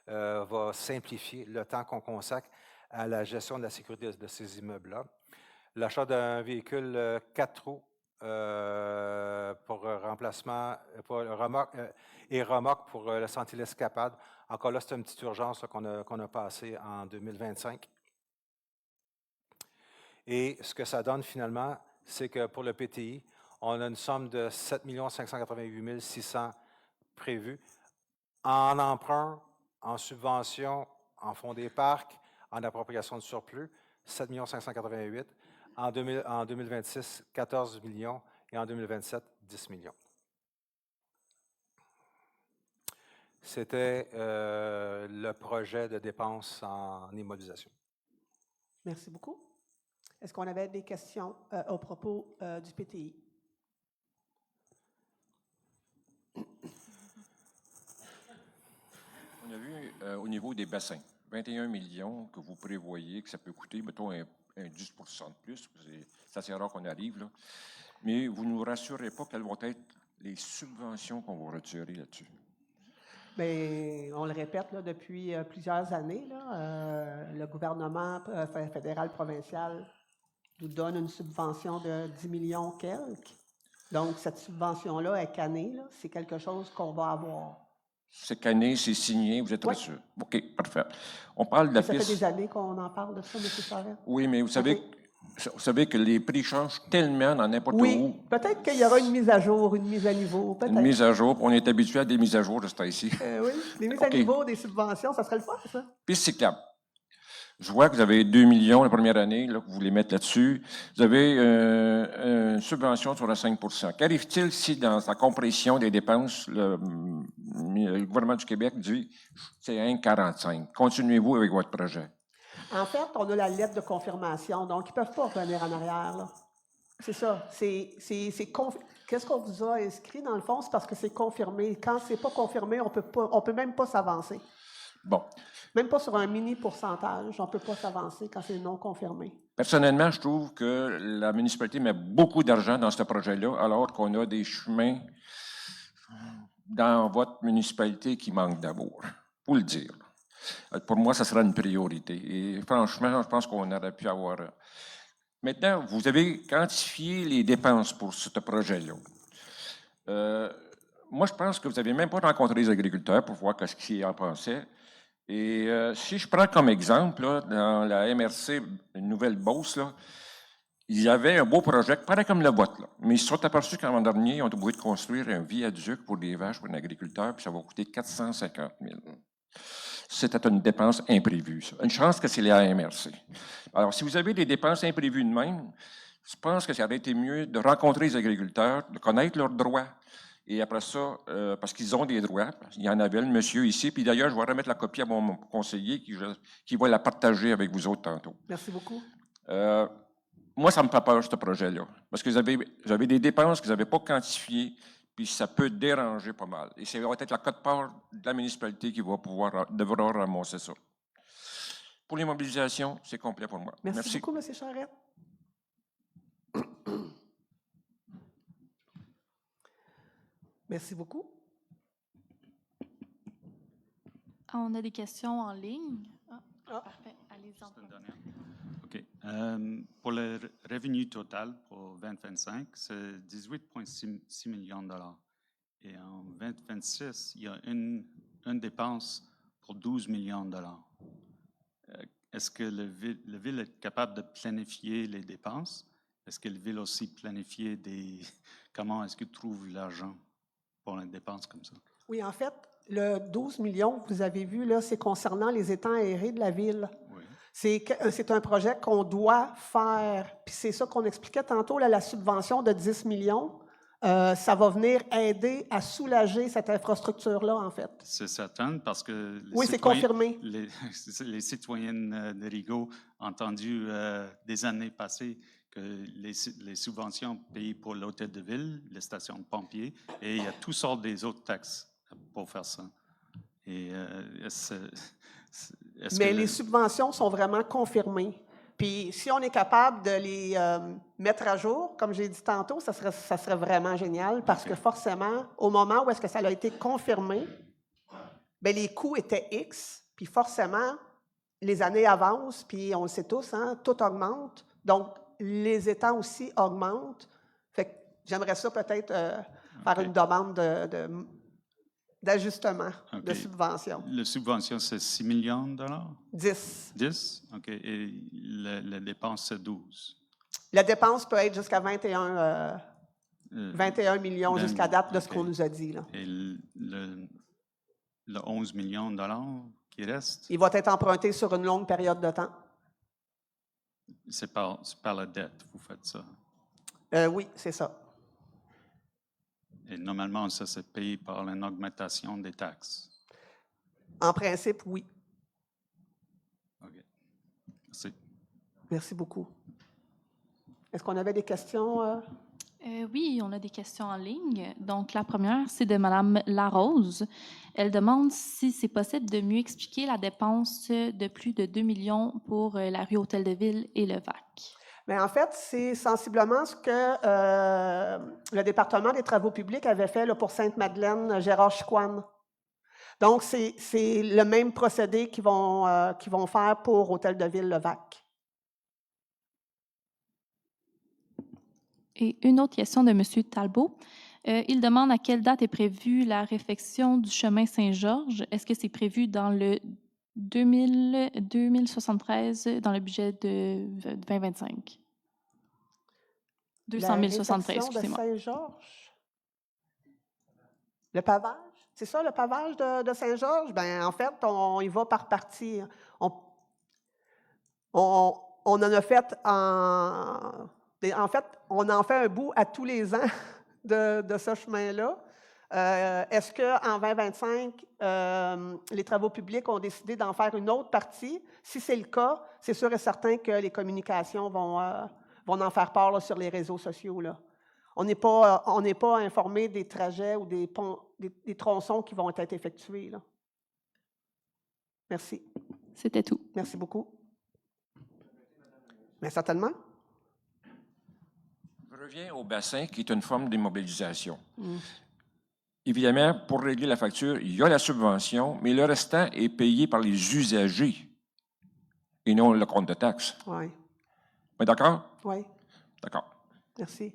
va simplifier le temps qu'on consacre à la gestion de la sécurité de ces immeubles-là. L'achat d'un véhicule 4 roues pour remplacement et remorque pour le sentier l'Escapade. Encore là, c'est une petite urgence qu'on a passée en 2025. Et ce que ça donne finalement, c'est que pour le PTI, on a une somme de 7 588 600 prévue en emprunt, en subvention, en fonds des parcs, en appropriation de surplus, 7 588 en 2026, 14 millions et en 2027, 10 millions. C'était le projet de dépenses en immobilisation. Merci beaucoup. Est-ce qu'on avait des questions au propos du PTI? On a vu au niveau des bassins, 21 millions que vous prévoyez que ça peut coûter, mettons, un 10 de plus. C'est assez rare qu'on arrive là. Mais vous ne nous rassurez pas quelles vont être les subventions qu'on va retirer là-dessus. Bien, on le répète là, depuis plusieurs années. Là, le gouvernement fédéral, provincial nous donne une subvention de 10 millions quelques. Donc, cette subvention-là est cannée. C'est quelque chose qu'on va avoir. C'est canné, c'est signé, vous êtes rassuré. OK, parfait. On parle de la piste. Ça fait des années qu'on en parle de ça, M. Charest. Oui, mais vous savez que les prix changent tellement dans n'importe où. Oui, peut-être qu'il y aura une mise à jour, une mise à niveau, peut-être. Une mise à jour, on est habitué à des mises à jour de ce temps-ci. Oui, des mises à niveau, des subventions, ça serait le fun, ça. Piste cyclable. Je vois que vous avez 2 millions la première année, là, que vous voulez mettre là-dessus. Vous avez une subvention sur le 5 %. Qu'arrive-t-il si, dans la compression des dépenses, le gouvernement du Québec dit c'est 1,45 $? Continuez-vous avec votre projet? En fait, on a la lettre de confirmation, donc ils ne peuvent pas revenir en arrière. Là. C'est ça. Qu'est-ce qu'on vous a inscrit, dans le fond? C'est parce que c'est confirmé. Quand c'est pas confirmé, on peut même pas s'avancer. Bon. Même pas sur un mini pourcentage, on peut pas s'avancer quand c'est non confirmé. Personnellement, je trouve que la municipalité met beaucoup d'argent dans ce projet-là, alors qu'on a des chemins dans votre municipalité qui manquent d'amour. Pour le dire. Pour moi, ça sera une priorité. Et franchement, je pense qu'on aurait pu avoir. Maintenant, vous avez quantifié les dépenses pour ce projet-là. Moi, je pense que vous n'avez même pas rencontré les agriculteurs pour voir ce qu'ils en pensaient. Et si je prends comme exemple, là, dans la MRC Nouvelle-Beauce, là, il y avait un beau projet, pareil comme le vôtre, là. Mais ils se sont aperçus qu'en l'an dernier, ils ont obligé de construire un viaduc pour des vaches, pour un agriculteur, puis ça va coûter 450 000. C'était une dépense imprévue, ça. Une chance que c'est la MRC. Alors, si vous avez des dépenses imprévues de même, je pense que ça aurait été mieux de rencontrer les agriculteurs, de connaître leurs droits. Et après ça, parce qu'ils ont des droits, il y en avait le monsieur ici, puis d'ailleurs, je vais remettre la copie à mon conseiller qui va la partager avec vous autres tantôt. Merci beaucoup. Moi, ça me fait peur, ce projet-là, parce que vous avez des dépenses que vous n'avez pas quantifiées, puis ça peut déranger pas mal. Et c'est peut-être la quote-part de la municipalité qui devra ramasser ça. Pour les mobilisations, c'est complet pour moi. Merci beaucoup, M. Charette. Merci beaucoup. On a des questions en ligne. Parfait. Allez-y. OK. Pour le revenu total pour 2025, c'est 18,6 millions de dollars. Et en 2026, il y a une dépense pour 12 millions de dollars. Est-ce que la ville est capable de planifier les dépenses? Est-ce que la ville aussi planifier comment est-ce qu'il trouve l'argent pour une dépense comme ça? Oui, en fait, le 12 millions que vous avez vu, là, c'est concernant les étangs aérés de la ville. Oui. C'est un projet qu'on doit faire. Puis c'est ça qu'on expliquait tantôt, là, la subvention de 10 millions. Ça va venir aider à soulager cette infrastructure-là, en fait. C'est certain, parce que oui, c'est confirmé. Les citoyennes de Rigaud ont entendu des années passées que les subventions payées pour l'hôtel de ville, les stations de pompiers, et il y a toutes sortes des autres taxes pour faire ça. Et, mais les subventions sont vraiment confirmées. Puis si on est capable de les mettre à jour, comme j'ai dit tantôt, ça serait vraiment génial parce que forcément, au moment où est-ce que ça a été confirmé, bien, les coûts étaient X, puis forcément, les années avancent, puis on le sait tous, hein, tout augmente. Donc, les étangs aussi augmentent. Fait que j'aimerais ça peut-être faire une demande d'ajustement, de subvention. La subvention, c'est 6 millions de dollars? 10. 10? OK. Et la dépense, c'est 12? La dépense peut être jusqu'à 21 millions jusqu'à date de ce qu'on nous a dit. Là. Et le 11 millions de dollars qui reste? Il va être emprunté sur une longue période de temps. C'est par la dette, vous faites ça? Oui, c'est ça. Et normalement, ça se paye par une augmentation des taxes? En principe, oui. OK. Merci. Merci beaucoup. Est-ce qu'on avait des questions? Oui, on a des questions en ligne. Donc, la première, c'est de Mme Larose. Elle demande si c'est possible de mieux expliquer la dépense de plus de 2 millions pour la rue Hôtel de Ville et le VAC. Bien, en fait, c'est sensiblement ce que le département des travaux publics avait fait là, pour Sainte-Madeleine, Gérard Chicoine. Donc, c'est le même procédé qu'ils vont faire pour Hôtel de Ville, le VAC. Et une autre question de M. Talbot. Il demande à quelle date est prévue la réfection du chemin Saint-Georges. Est-ce que c'est prévu dans le 2073 dans le budget de 2025? 200 073, excusez-moi. La réfection de Saint-Georges? Le pavage? C'est ça, le pavage de Saint-Georges? Bien, en fait, on y va par partie. On en a fait en fait, on en fait un bout à tous les ans de ce chemin-là. Est-ce qu'en 2025, les travaux publics ont décidé d'en faire une autre partie? Si c'est le cas, c'est sûr et certain que les communications vont vont en faire part là, sur les réseaux sociaux. Là. On n'est pas informé des trajets ou des tronçons qui vont être effectués. Là. Merci. C'était tout. Merci beaucoup. Mais certainement. Je reviens au bassin qui est une forme d'immobilisation. Évidemment, pour régler la facture, il y a la subvention, mais le restant est payé par les usagers et non le compte de taxes. Oui. Mais d'accord? Oui. D'accord. Merci.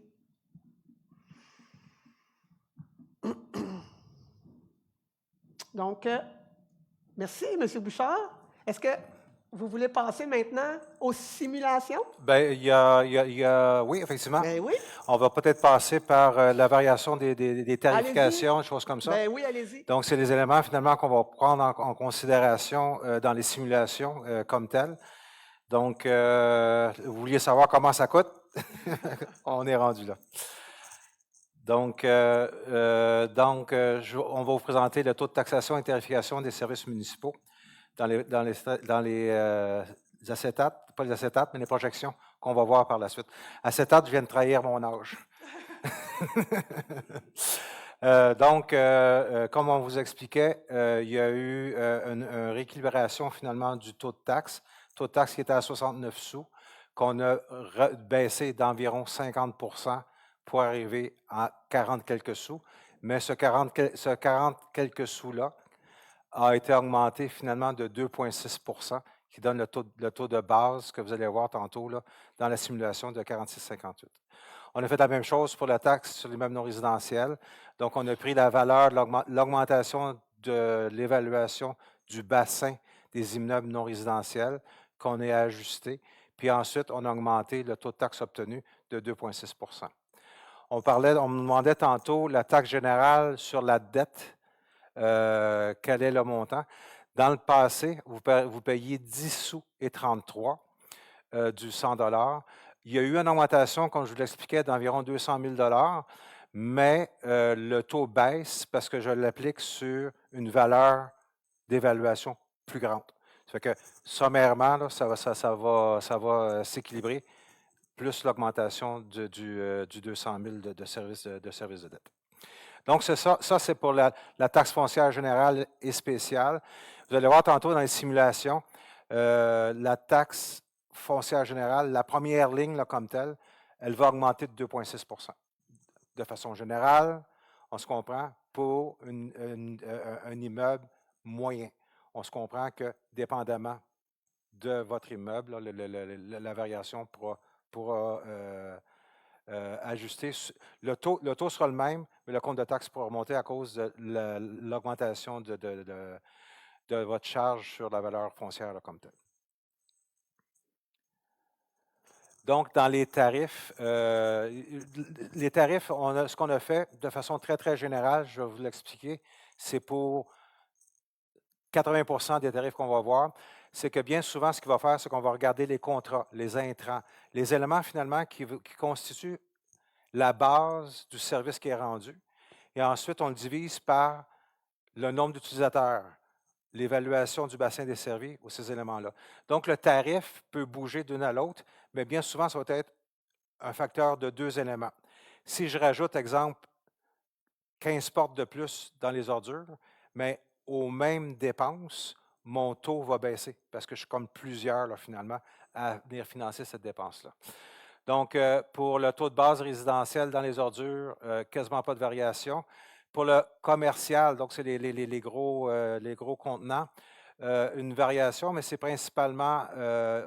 Donc, merci, M. Bouchard. Est-ce que vous voulez passer maintenant aux simulations? Bien, oui, effectivement. Ben oui. On va peut-être passer par la variation des tarifications, des choses comme ça. Ben oui, allez-y. Donc, c'est les éléments finalement qu'on va prendre en considération dans les simulations comme telles. Donc, vous vouliez savoir comment ça coûte? On est rendu là. Donc, on va vous présenter le taux de taxation et tarification des services municipaux dans les acétates, pas les acétates, mais les projections qu'on va voir par la suite. Acétate, je viens de trahir mon âge. Comme on vous expliquait, il y a eu une rééquilibration finalement du taux de taxe qui était à 69 sous, qu'on a baissé d'environ 50 pour arriver à 40 quelques sous. Mais ce 40 quelques sous-là a été augmenté finalement de 2,6 qui donne le taux de base que vous allez voir tantôt là, dans la simulation de 46,58. On a fait la même chose pour la taxe sur l'immeuble non résidentiel. Donc, on a pris la valeur de l'augmentation de l'évaluation du bassin des immeubles non résidentiels qu'on a ajusté. Puis ensuite, on a augmenté le taux de taxe obtenu de 2,6 On me demandait tantôt la taxe générale sur la dette, quel est le montant. Dans le passé, vous payiez 10 sous et 33 du 100 $. Il y a eu une augmentation, comme je vous l'expliquais, d'environ 200 000 $, mais le taux baisse parce que je l'applique sur une valeur d'évaluation plus grande. Ça fait que sommairement, là, ça va s'équilibrer, plus l'augmentation du 200 000 de services de dette. Donc, c'est ça. Ça, c'est pour la taxe foncière générale et spéciale. Vous allez voir tantôt dans les simulations, la taxe foncière générale, la première ligne là, comme telle, elle va augmenter de 2,6 de façon générale, on se comprend, pour un immeuble moyen. On se comprend que, dépendamment de votre immeuble, là, la variation pourra ajuster. Le taux sera le même, mais le compte de taxe pourra remonter à cause de l'augmentation de votre charge sur la valeur foncière là, comme telle. Donc, dans les tarifs, ce qu'on a fait de façon très, très générale, je vais vous l'expliquer, c'est pour 80 des tarifs qu'on va voir, c'est que bien souvent, ce qu'il va faire, c'est qu'on va regarder les contrats, les intrants, les éléments finalement qui constituent la base du service qui est rendu. Et ensuite, on le divise par le nombre d'utilisateurs, l'évaluation du bassin desservi ou ces éléments-là. Donc, le tarif peut bouger d'une à l'autre, mais bien souvent, ça va être un facteur de 2 éléments. Si je rajoute, exemple, 15 portes de plus dans les ordures, mais aux mêmes dépenses, mon taux va baisser parce que je suis comme plusieurs, là, finalement, à venir financer cette dépense-là. Donc, pour le taux de base résidentiel dans les ordures, quasiment pas de variation. Pour le commercial, donc c'est les gros contenants, une variation, mais c'est principalement,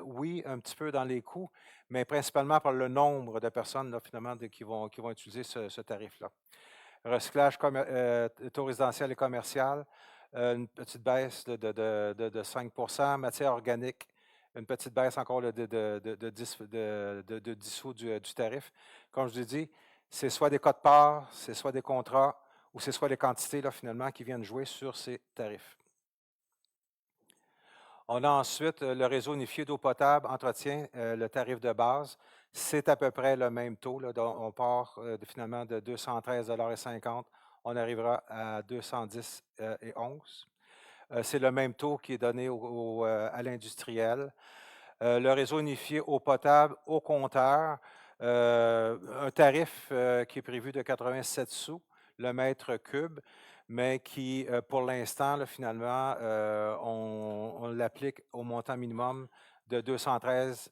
oui, un petit peu dans les coûts, mais principalement par le nombre de personnes là, finalement qui vont utiliser ce tarif-là. Recyclage, taux résidentiel et commercial, une petite baisse de 5 matière organique, une petite baisse encore de 10 sous du tarif. Comme je vous ai dit, c'est soit des quotes-parts, c'est soit des contrats, ou c'est soit les quantités là, finalement qui viennent jouer sur ces tarifs. On a ensuite le réseau unifié d'eau potable, entretien, le tarif de base. C'est à peu près le même taux. Là, on part finalement de 213,50 $, on arrivera à 210,11 $. C'est le même taux qui est donné à l'industriel. Le réseau unifié eau potable au compteur, un tarif qui est prévu de 87 sous le mètre cube, mais qui, pour l'instant, là, finalement, on l'applique au montant minimum de 213.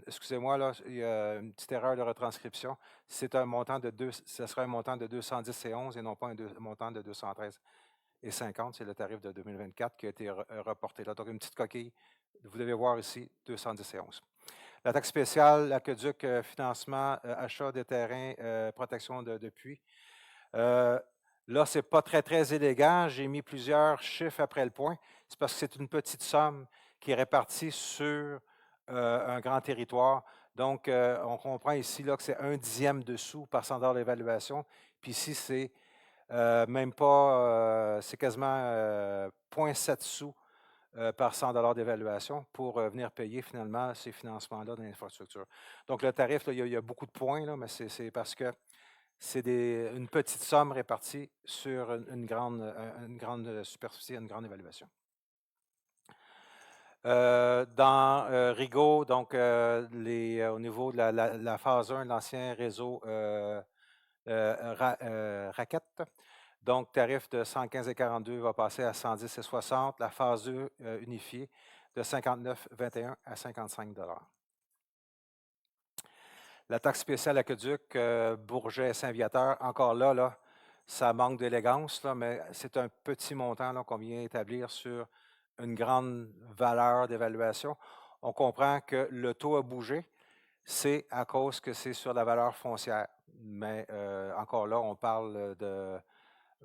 Excusez-moi, là, il y a une petite erreur de retranscription. C'est un montant de ce sera un montant de 210,11 et non pas un montant de 213,50. C'est le tarif de 2024 qui a été reporté là. Donc, une petite coquille. Vous devez voir ici 210,11. La taxe spéciale, aqueduc, financement, achat de terrains, protection de puits. Là, ce n'est pas très, très élégant. J'ai mis plusieurs chiffres après le point. C'est parce que c'est une petite somme qui est répartie sur un grand territoire. Donc, on comprend ici là, que c'est 1/10 de sous par $100 d'évaluation. Puis ici, c'est même pas, c'est quasiment 0,7 sous par $100 d'évaluation pour venir payer finalement ces financements-là dans l'infrastructure. Donc, le tarif, là, il y a beaucoup de points, là, mais c'est parce que c'est une petite somme répartie sur une grande superficie, une grande évaluation. Dans Rigaud, donc au niveau de la phase 1 de l'ancien réseau raquette, donc tarif de 115,42 va passer à 110,60. La phase 2 unifiée de 59,21 à 55 $. La taxe spéciale aqueduc, Bourget-Saint-Viateur, encore là, ça manque d'élégance, mais c'est un petit montant qu'on vient établir sur une grande valeur d'évaluation. On comprend que le taux a bougé, c'est à cause que c'est sur la valeur foncière. Mais encore là, on parle de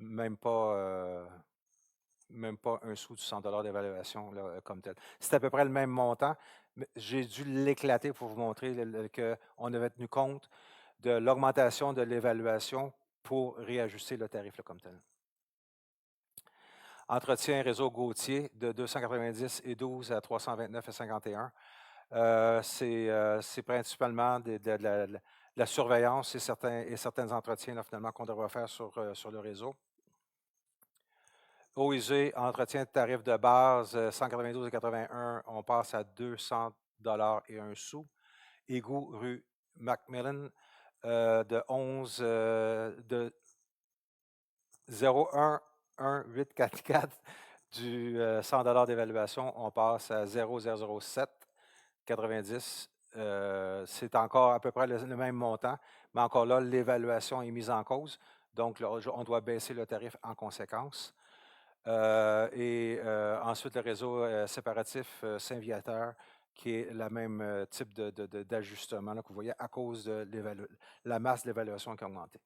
même pas un sou du 100 $ d'évaluation comme tel. C'est à peu près le même montant. J'ai dû l'éclater pour vous montrer qu'on avait tenu compte de l'augmentation de l'évaluation pour réajuster le tarif là, comme tel. Entretien réseau Gautier de 290,12 à 329,51. C'est principalement de la surveillance et certains entretiens là, finalement qu'on devra faire sur le réseau. Eau usée, entretien de tarif de base, 192,81, on passe à 200 $ et 1 sou. Égout rue Macmillan, de 0,11844 du 100 $ d'évaluation, on passe à 0,007,90. C'est encore à peu près le même montant, mais encore là, l'évaluation est mise en cause. Donc, là, on doit baisser le tarif en conséquence. Ensuite, le réseau séparatif Saint-Viateur, qui est le même type d'ajustement que vous voyez à cause de la masse d'évaluation qui a augmenté.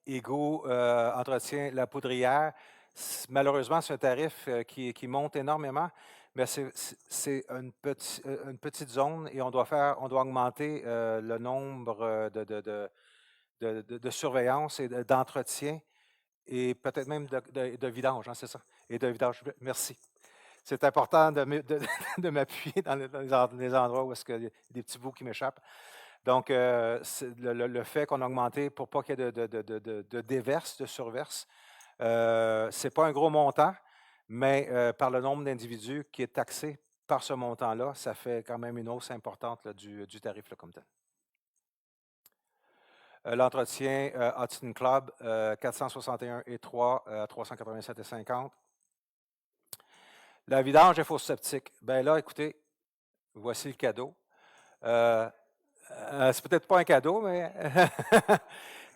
Égout, entretien, la poudrière. Malheureusement, c'est un tarif qui monte énormément, mais c'est une petite zone et on doit augmenter le nombre de surveillance et d'entretien et peut-être même de vidange, hein, c'est ça. Et de vidange, merci. C'est important de m'appuyer dans les endroits où il y a des petits bouts qui m'échappent. Donc, le fait qu'on a augmenté pour pas qu'il y ait de déverse, de surverse, ce n'est pas un gros montant, mais par le nombre d'individus qui est taxé par ce montant-là, ça fait quand même une hausse importante là, du tarif là, comme tel. L'entretien Hudson Club, 461,3 à 387,50. La vidange et fosse septique. Bien là, écoutez, voici le cadeau. C'est peut-être pas un cadeau, mais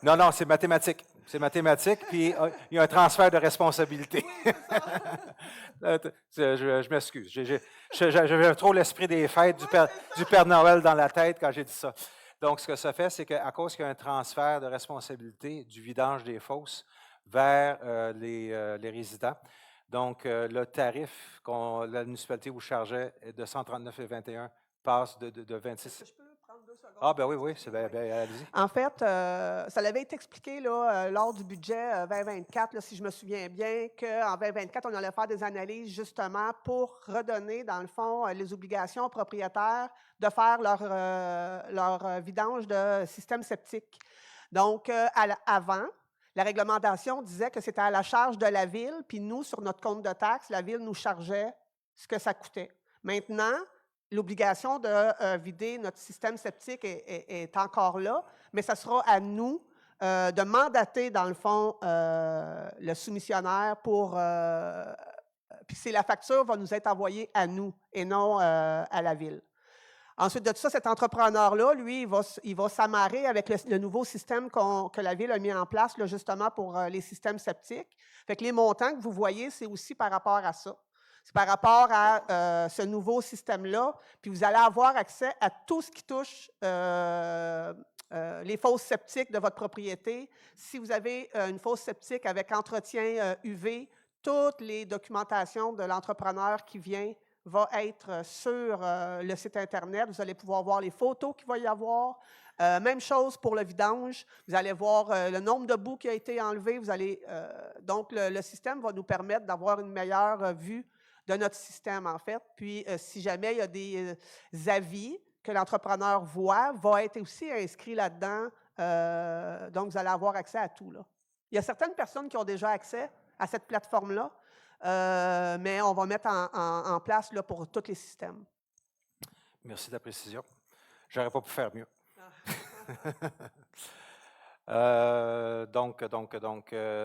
non, c'est mathématique. C'est mathématique, puis il y a un transfert de responsabilité. Je m'excuse. J'avais trop l'esprit des fêtes du Père Noël dans la tête quand j'ai dit ça. Donc, ce que ça fait, c'est qu'à cause qu'il y a un transfert de responsabilité du vidange des fosses vers les résidents, donc le tarif que la municipalité vous chargeait de 139,21 passe de 26. Je peux prendre 2 secondes? Ah, ben oui, c'est bien, allez-y. En fait, ça l'avait été expliqué là, lors du budget 2024, là, si je me souviens bien, qu'en 2024, on allait faire des analyses justement pour redonner, dans le fond, les obligations aux propriétaires de faire leur vidange de système septique. Donc, avant, la réglementation disait que c'était à la charge de la ville, puis nous, sur notre compte de taxes, la ville nous chargeait ce que ça coûtait. Maintenant, l'obligation de vider notre système septique est encore là, mais ça sera à nous de mandater, dans le fond, le soumissionnaire pour... puis c'est la facture va nous être envoyée à nous et non à la ville. Ensuite de ça, cet entrepreneur-là, lui, il va s'amarrer avec le nouveau système que la Ville a mis en place là, justement pour les systèmes septiques. Fait que les montants que vous voyez, c'est aussi par rapport à ça. C'est par rapport à ce nouveau système-là. Puis vous allez avoir accès à tout ce qui touche les fosses septiques de votre propriété. Si vous avez une fosse septique avec entretien UV, toutes les documentations de l'entrepreneur qui vient va être sur le site Internet. Vous allez pouvoir voir les photos qu'il va y avoir. Même chose pour le vidange. Vous allez voir le nombre de bouts qui a été enlevé. Vous allez, donc, le système va nous permettre d'avoir une meilleure vue de notre système, en fait. Puis, si jamais il y a des avis que l'entrepreneur voit, va être aussi inscrit là-dedans. Donc, vous allez avoir accès à tout, là. Il y a certaines personnes qui ont déjà accès à cette plateforme-là, mais on va mettre en place là, pour tous les systèmes. Merci de la précision. Je n'aurais pas pu faire mieux.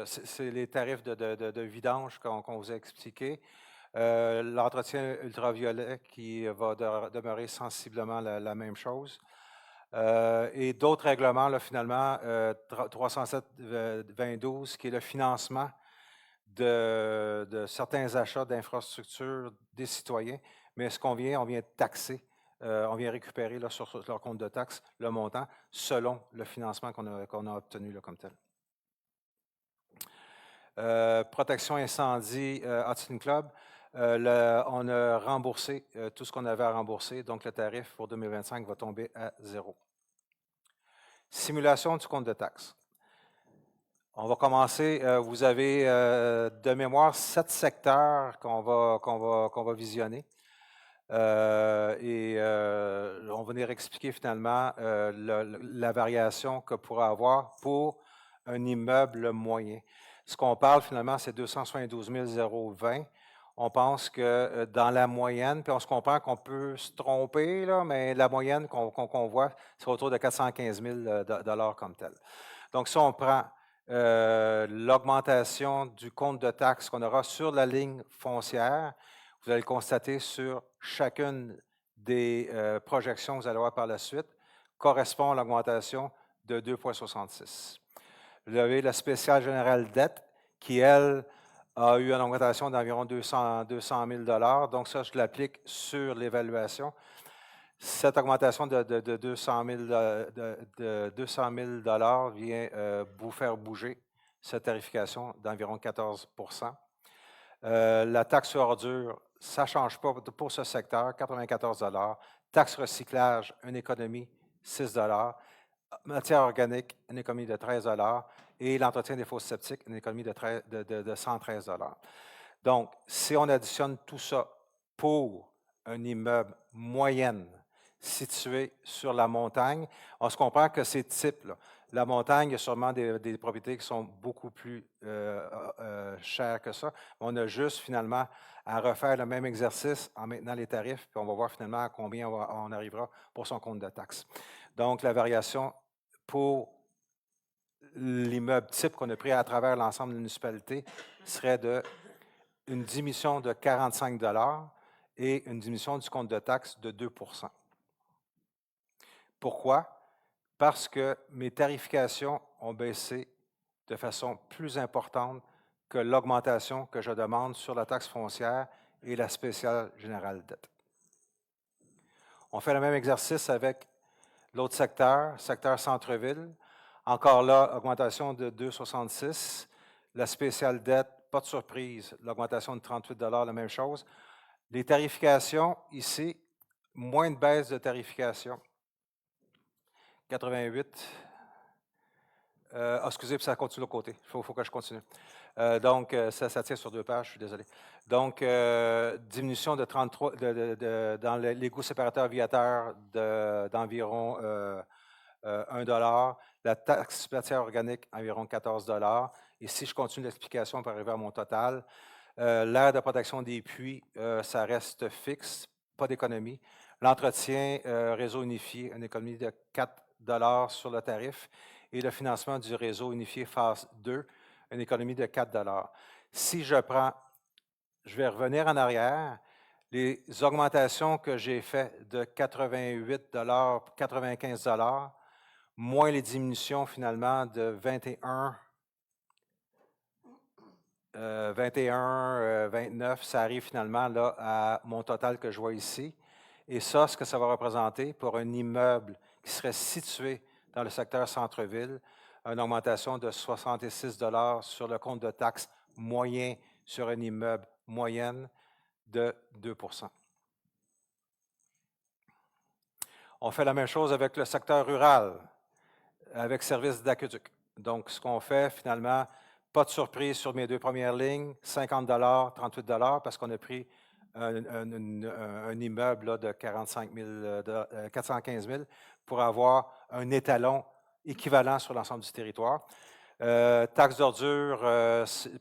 C'est les tarifs de vidange qu'on vous a expliqués. L'entretien ultraviolet qui va demeurer sensiblement la même chose. Et d'autres règlements, là, finalement, 307-2012, qui est le financement de certains achats d'infrastructures des citoyens, mais on vient taxer, on vient récupérer là, sur leur compte de taxes le montant selon le financement qu'on a obtenu là, comme tel. Protection incendie, Hudson Club, on a remboursé tout ce qu'on avait à rembourser, donc le tarif pour 2025 va tomber à 0. Simulation du compte de taxes. On va commencer. Vous avez de mémoire 7 secteurs qu'on va visionner. On va venir expliquer finalement la variation que pourra avoir pour un immeuble moyen. Ce qu'on parle finalement, c'est 272 020. On pense que dans la moyenne, puis on se comprend qu'on peut se tromper, là, mais la moyenne qu'on voit, c'est autour de 415 000 comme tel. Donc, si on prend l'augmentation du compte de taxes qu'on aura sur la ligne foncière, vous allez le constater sur chacune des projections que vous allez voir par la suite, correspond à l'augmentation de 2,66. Vous avez la spéciale générale dette qui, elle, a eu une augmentation d'environ 200 000 $. Donc, ça, je l'applique sur l'évaluation. Cette augmentation de 200 000 $ vient vous faire bouger cette tarification d'environ 14 %. La taxe sur ordures, ça ne change pas pour ce secteur, 94 $. Taxe recyclage, une économie, 6 $. Matière organique, une économie de 13 $. Et l'entretien des fosses septiques, une économie de 113 $. Donc, si on additionne tout ça pour un immeuble moyenne situé sur la montagne, on se comprend que ces types-là, la montagne, il y a sûrement des propriétés qui sont beaucoup plus chères que ça. On a juste finalement à refaire le même exercice en maintenant les tarifs, puis on va voir finalement à combien on arrivera pour son compte de taxes. Donc, la variation pour l'immeuble type qu'on a pris à travers l'ensemble des municipalités serait une diminution de 45 $ et une diminution du compte de taxes de 2 %. Pourquoi? Parce que mes tarifications ont baissé de façon plus importante que l'augmentation que je demande sur la taxe foncière et la spéciale générale dette. On fait le même exercice avec l'autre secteur centre-ville. Encore là, augmentation de 2,66. La spéciale dette, pas de surprise, l'augmentation de 38 $, la même chose. Les tarifications, ici, moins de baisse de tarification. 88. Excusez, ça continue de l'autre côté. Il faut que je continue. Donc, ça tient sur 2 pages, je suis désolé. Donc, diminution de 33 dans l'égout séparateur viateur d'environ 1 $. La taxe matière organique, environ 14 $. Et si je continue l'explication pour arriver à mon total, l'aire de protection des puits, ça reste fixe. pas d'économie. L'entretien réseau unifié, une économie de 4 sur le tarif. Et le financement du réseau unifié phase 2, une économie de 4 Si je vais revenir en arrière, les augmentations que j'ai faites de 88 95 moins les diminutions finalement de 21, 29, ça arrive finalement là, à mon total que je vois ici. Et ça, ce que ça va représenter pour un immeuble qui serait situé dans le secteur centre-ville, une augmentation de 66 sur le compte de taxes moyen sur un immeuble moyenne de 2 On fait la même chose avec le secteur rural, avec service d'aqueduc. Donc, ce qu'on fait finalement, pas de surprise sur mes deux premières lignes, 50 38 parce qu'on a pris un immeuble là, de 415 000 pour avoir un étalon équivalent sur l'ensemble du territoire. Taxes d'ordures,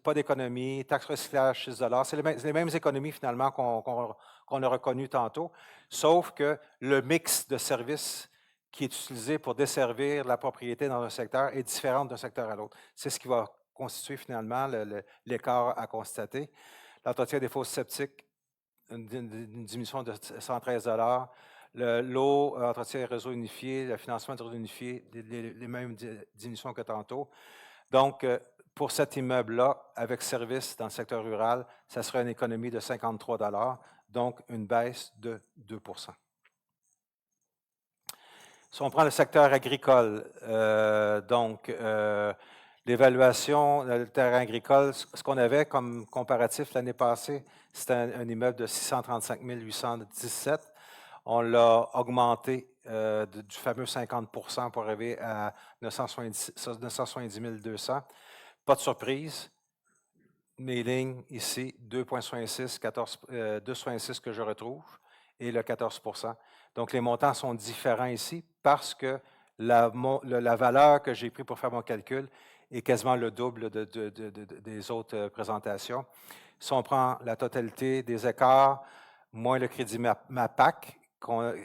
pas d'économie. Taxe recyclage, 6 c'est les mêmes économies finalement qu'on a reconnues tantôt, sauf que le mix de services qui est utilisé pour desservir la propriété dans un secteur est différent d'un secteur à l'autre. C'est ce qui va constituer finalement l'écart à constater. L'entretien des fosses septiques, une diminution de 113 l'eau, entretien réseau unifié, le financement du réseau unifié, les mêmes diminutions que tantôt. Donc, pour cet immeuble-là, avec service dans le secteur rural, ça serait une économie de 53 donc une baisse de 2 Si on prend le secteur agricole, l'évaluation du terrain agricole, ce qu'on avait comme comparatif l'année passée, c'était un immeuble de 635 817. On l'a augmenté du fameux 50 pour arriver à 970 200. Pas de surprise. Mes lignes ici, 2,66, 2,66 que je retrouve, et le 14 Donc, les montants sont différents ici parce que la valeur que j'ai prise pour faire mon calcul est quasiment le double des autres présentations. Si on prend la totalité des écarts, moins le crédit MAPAC,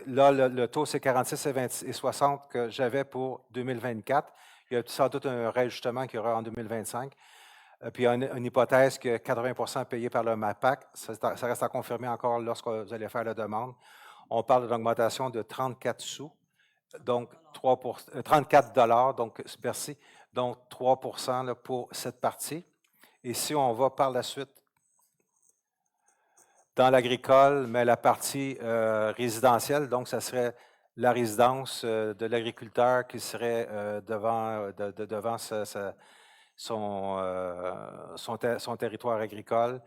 là, le taux, c'est 46 et 60 que j'avais pour 2024. Il y a sans doute un réajustement qu'il y aura en 2025. Puis il y a une hypothèse que 80 payé par le MAPAC. Ça reste à confirmer encore lorsque vous allez faire la demande. On parle d'une augmentation de 34 sous, donc 34 donc merci, donc 3 là, pour cette partie. Et si on va par la suite dans l'agricole, mais la partie résidentielle, donc ça serait la résidence de l'agriculteur qui serait devant son territoire agricole.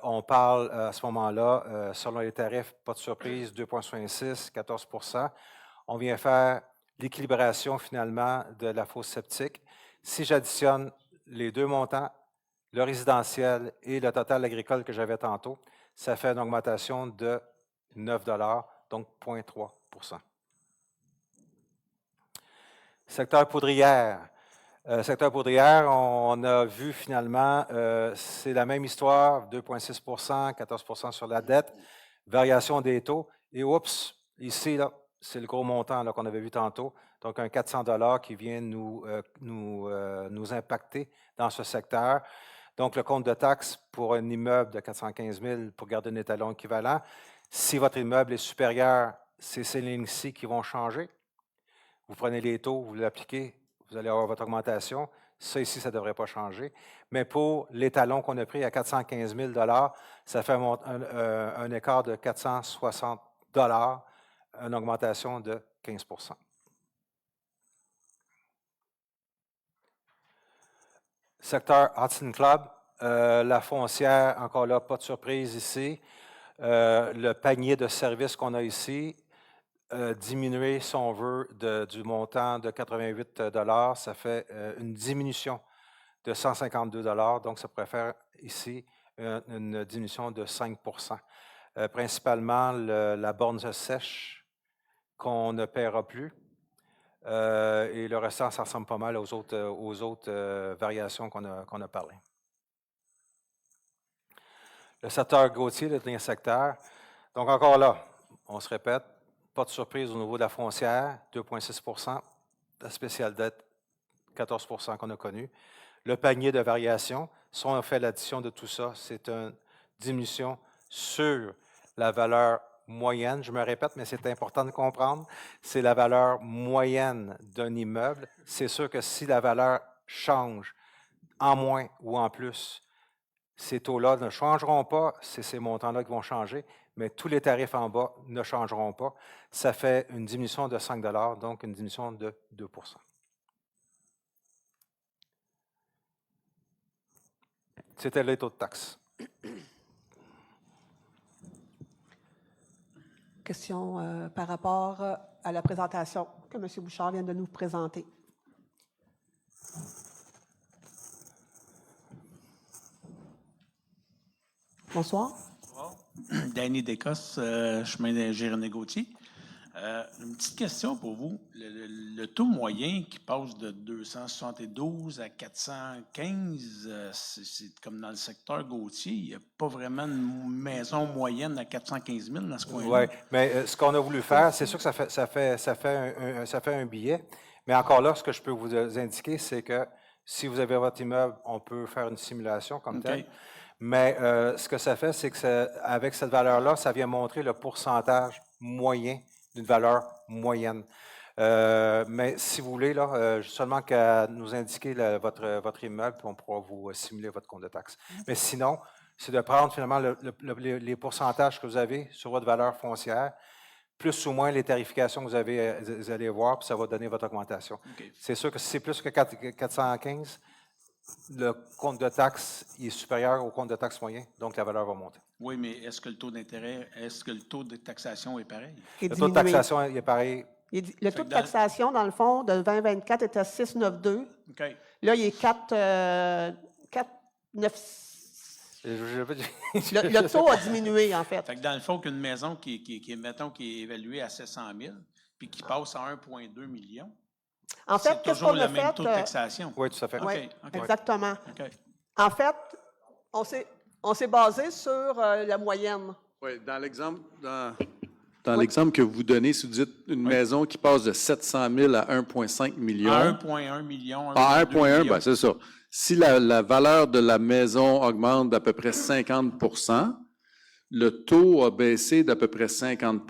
On parle à ce moment-là, selon les tarifs, pas de surprise, 2,66, 14 On vient faire l'équilibration finalement de la fosse septique. Si j'additionne les deux montants, le résidentiel et le total agricole que j'avais tantôt, ça fait une augmentation de 9 donc 0,3 Secteur poudrière. Secteur poudrière, on a vu finalement, c'est la même histoire, 2,6 14 sur la dette, variation des taux, et oups, ici, là, c'est le gros montant qu'on avait vu tantôt, donc un 400 qui vient nous impacter dans ce secteur. Donc, le compte de taxes pour un immeuble de 415 000 pour garder un étalon équivalent. Si votre immeuble est supérieur, c'est ces lignes-ci qui vont changer. Vous prenez les taux, vous l'appliquez, vous allez avoir votre augmentation. Ça ici, ça ne devrait pas changer. Mais pour l'étalon qu'on a pris à 415 000 ça fait un écart de 460 une augmentation de 15 Secteur Hudson Club, la foncière, encore là, pas de surprise ici. Le panier de services qu'on a ici, diminuer, si on veut, du montant de 88 ça fait une diminution de 152 donc ça pourrait faire ici une diminution de 5 principalement la borne sèche qu'on ne paiera plus. Et le restant, ça ressemble pas mal aux autres variations qu'on a parlé. Le secteur Gauthier, le dernier secteur. Donc, encore là, on se répète, pas de surprise au niveau de la foncière, 2,6 la spéciale dette, 14 qu'on a connu. Le panier de variation, si on fait l'addition de tout ça, c'est une diminution sur la valeur moyenne. Je me répète, mais c'est important de comprendre. C'est la valeur moyenne d'un immeuble. C'est sûr que si la valeur change en moins ou en plus, ces taux-là ne changeront pas, c'est ces montants-là qui vont changer, mais tous les tarifs en bas ne changeront pas. Ça fait une diminution de 5 donc une diminution de 2 C'était les taux de taxe. Question par rapport à la présentation que M. Bouchard vient de nous présenter. Bonsoir. Danny Descosses, chemin de Jérémy Gauthier. Une petite question pour vous. Le taux moyen qui passe de 272 à 415, c'est comme dans le secteur Gauthier, il n'y a pas vraiment une maison moyenne à 415 000 dans ce coin-là. Oui, mais ce qu'on a voulu faire, c'est sûr que ça fait un billet, mais encore là, ce que je peux vous indiquer, c'est que si vous avez votre immeuble, on peut faire une simulation comme telle. Mais ce que ça fait, c'est que avec cette valeur-là, ça vient montrer le pourcentage moyen d'une valeur moyenne. Mais si vous voulez, là, seulement qu'à nous indiquer votre immeuble, puis on pourra vous simuler votre compte de taxe. Mais sinon, c'est de prendre finalement les pourcentages que vous avez sur votre valeur foncière, plus ou moins les tarifications que vous allez voir, puis ça va donner votre augmentation. C'est sûr que si c'est plus que 415, le compte de taxe est supérieur au compte de taxe moyen, donc la valeur va monter. Oui, mais est-ce que le taux d'intérêt, est-ce que le taux de taxation est pareil? Le taux de taxation est pareil. Le taux de taxation, dans le fond, de 2024 était à 6,92. Là, il est 4,96. Le taux a diminué, en fait. Fait que dans le fond, qu'une maison qui est évaluée à 700 000 puis qui passe à 1,2 million, en fait, c'est toujours le même taux de taxation. Oui, tout à fait. Oui, exactement. En fait, on s'est basé sur la moyenne. Oui, dans l'exemple que vous donnez, si vous dites une maison qui passe de 700 000 à 1,5 million. À 1,1 million. À 1,1, bien, c'est ça. Si la valeur de la maison augmente d'à peu près 50 le taux a baissé d'à peu près 50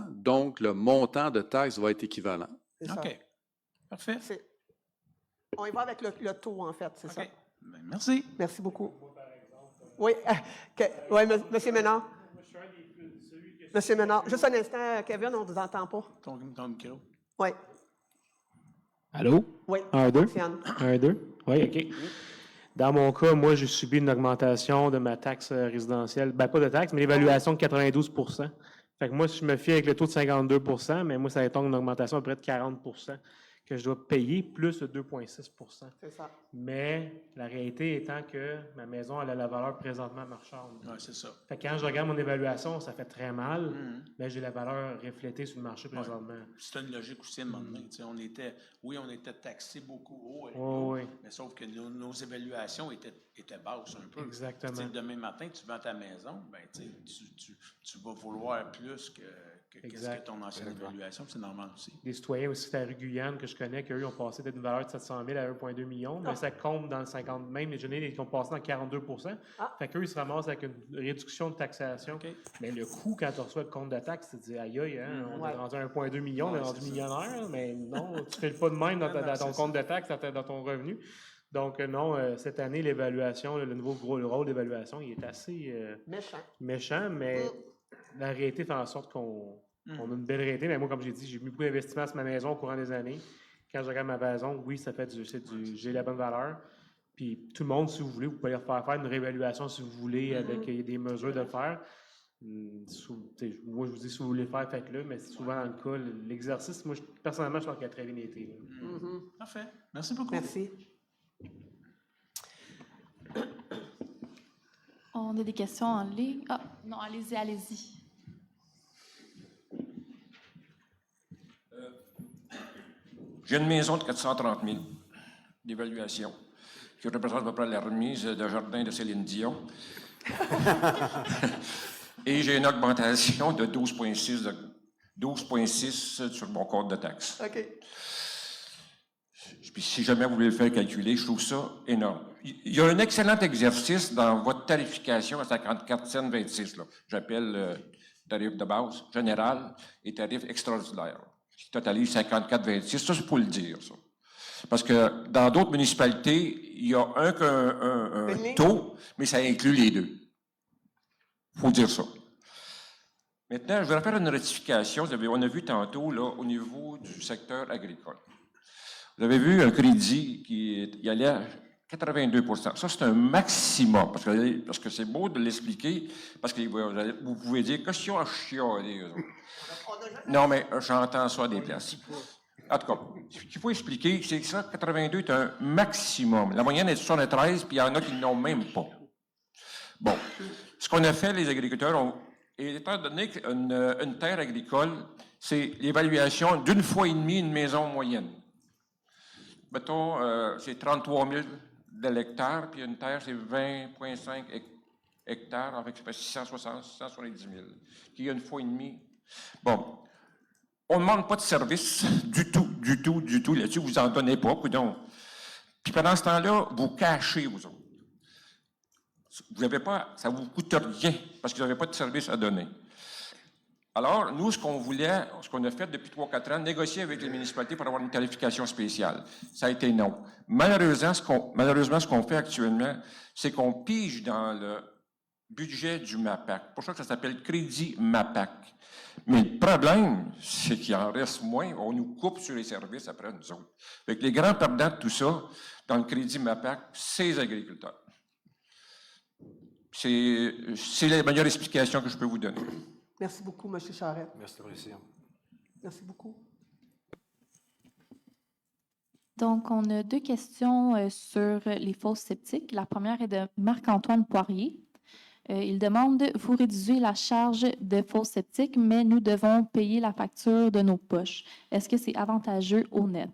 donc le montant de taxe va être équivalent. OK. Parfait. On y va avec le taux, en fait, c'est ça. Ben, merci. Merci beaucoup. Oui, oui, M. Ménard. M. Ménard, juste un instant, Kevin, on ne vous entend pas. Ton micro. Oui. Allô? Oui. 1, 2. Marciane. 1, 2. Oui, OK. Dans mon cas, moi, j'ai subi une augmentation de ma taxe résidentielle. Bien, pas de taxe, mais l'évaluation de 92 Fait que moi, si je me fie avec le taux de 52 mais moi, ça étonne une augmentation à peu près de 40 que je dois payer, plus le 2,6 C'est ça. Mais la réalité étant que ma maison, elle a la valeur présentement marchande. Oui, c'est ça. Fait que quand je regarde mon évaluation, ça fait très mal, mais j'ai la valeur reflétée sur le marché présentement. C'est une logique aussi à un moment donné. On était taxés beaucoup haut, mais sauf que nos évaluations étaient basses un peu. Exactement. Demain matin, tu vends ta maison, ben, tu vas vouloir plus que qu'est-ce que ton ancienne évaluation, c'est normal aussi. Des citoyens aussi de la rue Guyane que je connais, qu'eux ont passé d'une valeur de 700 000 à 1,2 million, mais ça compte dans le 50, même les jeunes qui ont passé dans 42 Fait qu'eux, ils se ramassent avec une réduction de taxation. Mais le coût, quand tu reçois le compte de taxe, tu te dis, aïe, aïe, on est rendu à 1,2 million, on est rendu millionnaire, mais non, tu ne fais pas de même dans ton compte de taxe, dans ton revenu. Donc, non, cette année, l'évaluation, le nouveau rôle d'évaluation, il est assez méchant, mais la réalité fait en sorte qu'on a une belle réalité. Mais moi, comme j'ai dit, j'ai mis beaucoup d'investissements sur ma maison au courant des années. Quand je regarde ma maison, oui, ça fait j'ai la bonne valeur. Puis tout le monde, si vous voulez, vous pouvez faire une réévaluation si vous voulez, avec des mesures de le faire. Moi, je vous dis, si vous voulez le faire, faites-le, mais c'est souvent dans le cas, l'exercice, moi, personnellement, je pense qu'il a très bien été. Parfait. Merci beaucoup. Merci. On a des questions en ligne. Ah, non, allez-y. J'ai une maison de 430 000 d'évaluation qui représente à peu près la remise de jardin de Céline Dion. Et j'ai une augmentation de 12,6 sur mon compte de taxes. OK. Puis si jamais vous voulez le faire calculer, je trouve ça énorme. Il y a un excellent exercice dans votre tarification à 54 cents 26. J'appelle tarif de base général et tarif extraordinaire, qui totalise 54,26. Ça, c'est pour le dire, ça. Parce que dans d'autres municipalités, il y a un taux, mais ça inclut les deux. Il faut dire ça. Maintenant, je vais faire une rectification. On a vu tantôt là, au niveau du secteur agricole. Vous avez vu un crédit qui allait à 82 %. Ça, c'est un maximum, parce que c'est beau de l'expliquer, parce que vous pouvez dire que si on a chialé. Non, mais j'entends ça des places. En tout cas, ce qu'il faut expliquer, c'est que ça, 82 est un maximum. La moyenne est de 73, puis il y en a qui n'ont même pas. Bon, ce qu'on a fait, les agriculteurs, étant donné qu'une terre agricole, c'est l'évaluation d'une fois et demie une maison moyenne. Mettons, c'est 33 000 de l'hectare, puis une terre, c'est 20,5 hectares, avec 670 000, qui est une fois et demie. Bon, on ne demande pas de service du tout là-dessus, vous n'en donnez pas, coudonc. Puis pendant ce temps-là, vous cachez, vous autres. Vous n'avez pas, ça ne vous coûte rien, parce que vous n'avez pas de service à donner. Alors, nous, ce qu'on a fait depuis 3-4 ans, négocier avec les municipalités pour avoir une qualification spéciale. Ça a été non. Malheureusement, ce qu'on fait actuellement, c'est qu'on pige dans le budget du MAPAC. C'est pour ça que ça s'appelle Crédit MAPAC. Mais le problème, c'est qu'il en reste moins. On nous coupe sur les services après nous autres. Fait que les grands perdants de tout ça, dans le Crédit MAPAC, c'est les agriculteurs. C'est la meilleure explication que je peux vous donner. Merci beaucoup, M. Charette. Merci de précision. Merci beaucoup. Donc, on a 2 questions sur les fosses septiques. La première est de Marc-Antoine Poirier. Il demande « Vous réduisez la charge de fosses septiques, mais nous devons payer la facture de nos poches. Est-ce que c'est avantageux au net? »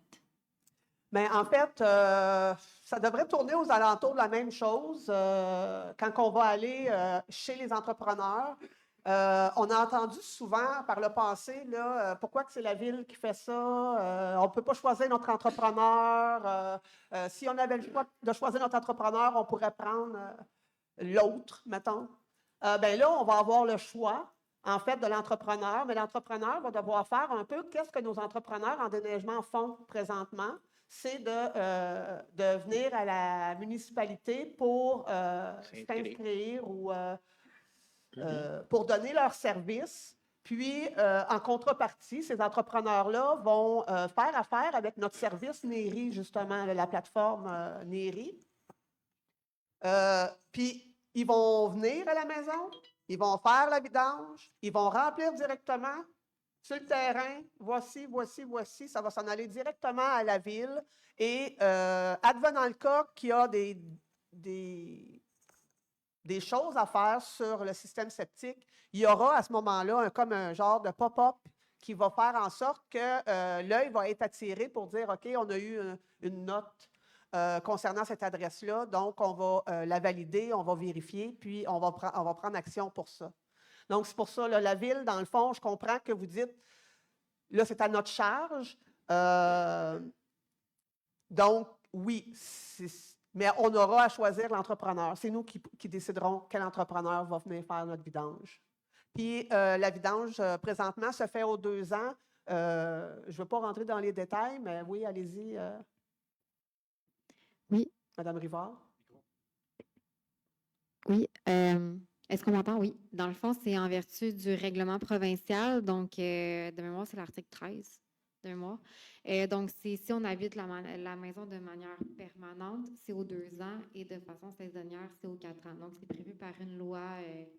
Bien, en fait, ça devrait tourner aux alentours de la même chose quand on va aller chez les entrepreneurs. On a entendu souvent par le passé, là, pourquoi que c'est la ville qui fait ça? On ne peut pas choisir notre entrepreneur. Si on avait le choix de choisir notre entrepreneur, on pourrait prendre l'autre, mettons. Bien là, on va avoir le choix, en fait, de l'entrepreneur, mais l'entrepreneur va devoir faire un peu qu'est-ce que nos entrepreneurs en déneigement font présentement. C'est de venir à la municipalité pour s'inscrire ou pour donner leur service. Puis, en contrepartie, ces entrepreneurs-là vont faire affaire avec notre service Neri, justement, la plateforme Neri. Puis, ils vont venir à la maison, ils vont faire la vidange, ils vont remplir directement sur le terrain, voici, ça va s'en aller directement à la ville. Et advenant le cas qu'il y a des choses à faire sur le système septique, il y aura à ce moment-là comme un genre de pop-up qui va faire en sorte que l'œil va être attiré pour dire « OK, on a eu une note concernant cette adresse-là, donc on va la valider, on va vérifier, puis on va prendre action pour ça. » Donc, c'est pour ça, là, la ville, dans le fond, je comprends que vous dites, là, c'est à notre charge. Donc, oui, mais on aura à choisir l'entrepreneur. C'est nous qui déciderons quel entrepreneur va venir faire notre vidange. Puis, la vidange, présentement, se fait aux 2 ans. Je ne veux pas rentrer dans les détails, mais oui, allez-y. Oui. Madame Rivard. Oui. Est-ce qu'on m'entend? Oui. Dans le fond, c'est en vertu du règlement provincial. Donc, de mémoire, c'est l'article 13 de mémoire. Donc, si on habite la maison de manière permanente, c'est aux 2 ans et de façon saisonnière, c'est aux 4 ans. Donc, c'est prévu par une loi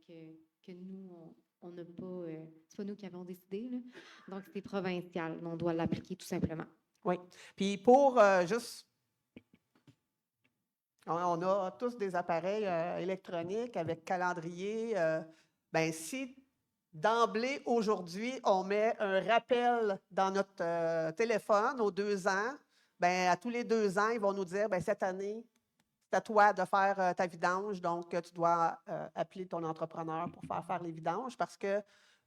que nous, on n'a pas... c'est pas nous qui avons décidé, là. Donc, c'est provincial. On doit l'appliquer tout simplement. Oui. Puis, pour juste... On a tous des appareils électroniques avec calendrier. Bien, si d'emblée, aujourd'hui, on met un rappel dans notre téléphone aux 2 ans, bien, à tous les 2 ans, ils vont nous dire, bien, cette année, c'est à toi de faire ta vidange, donc tu dois appeler ton entrepreneur pour faire les vidanges parce que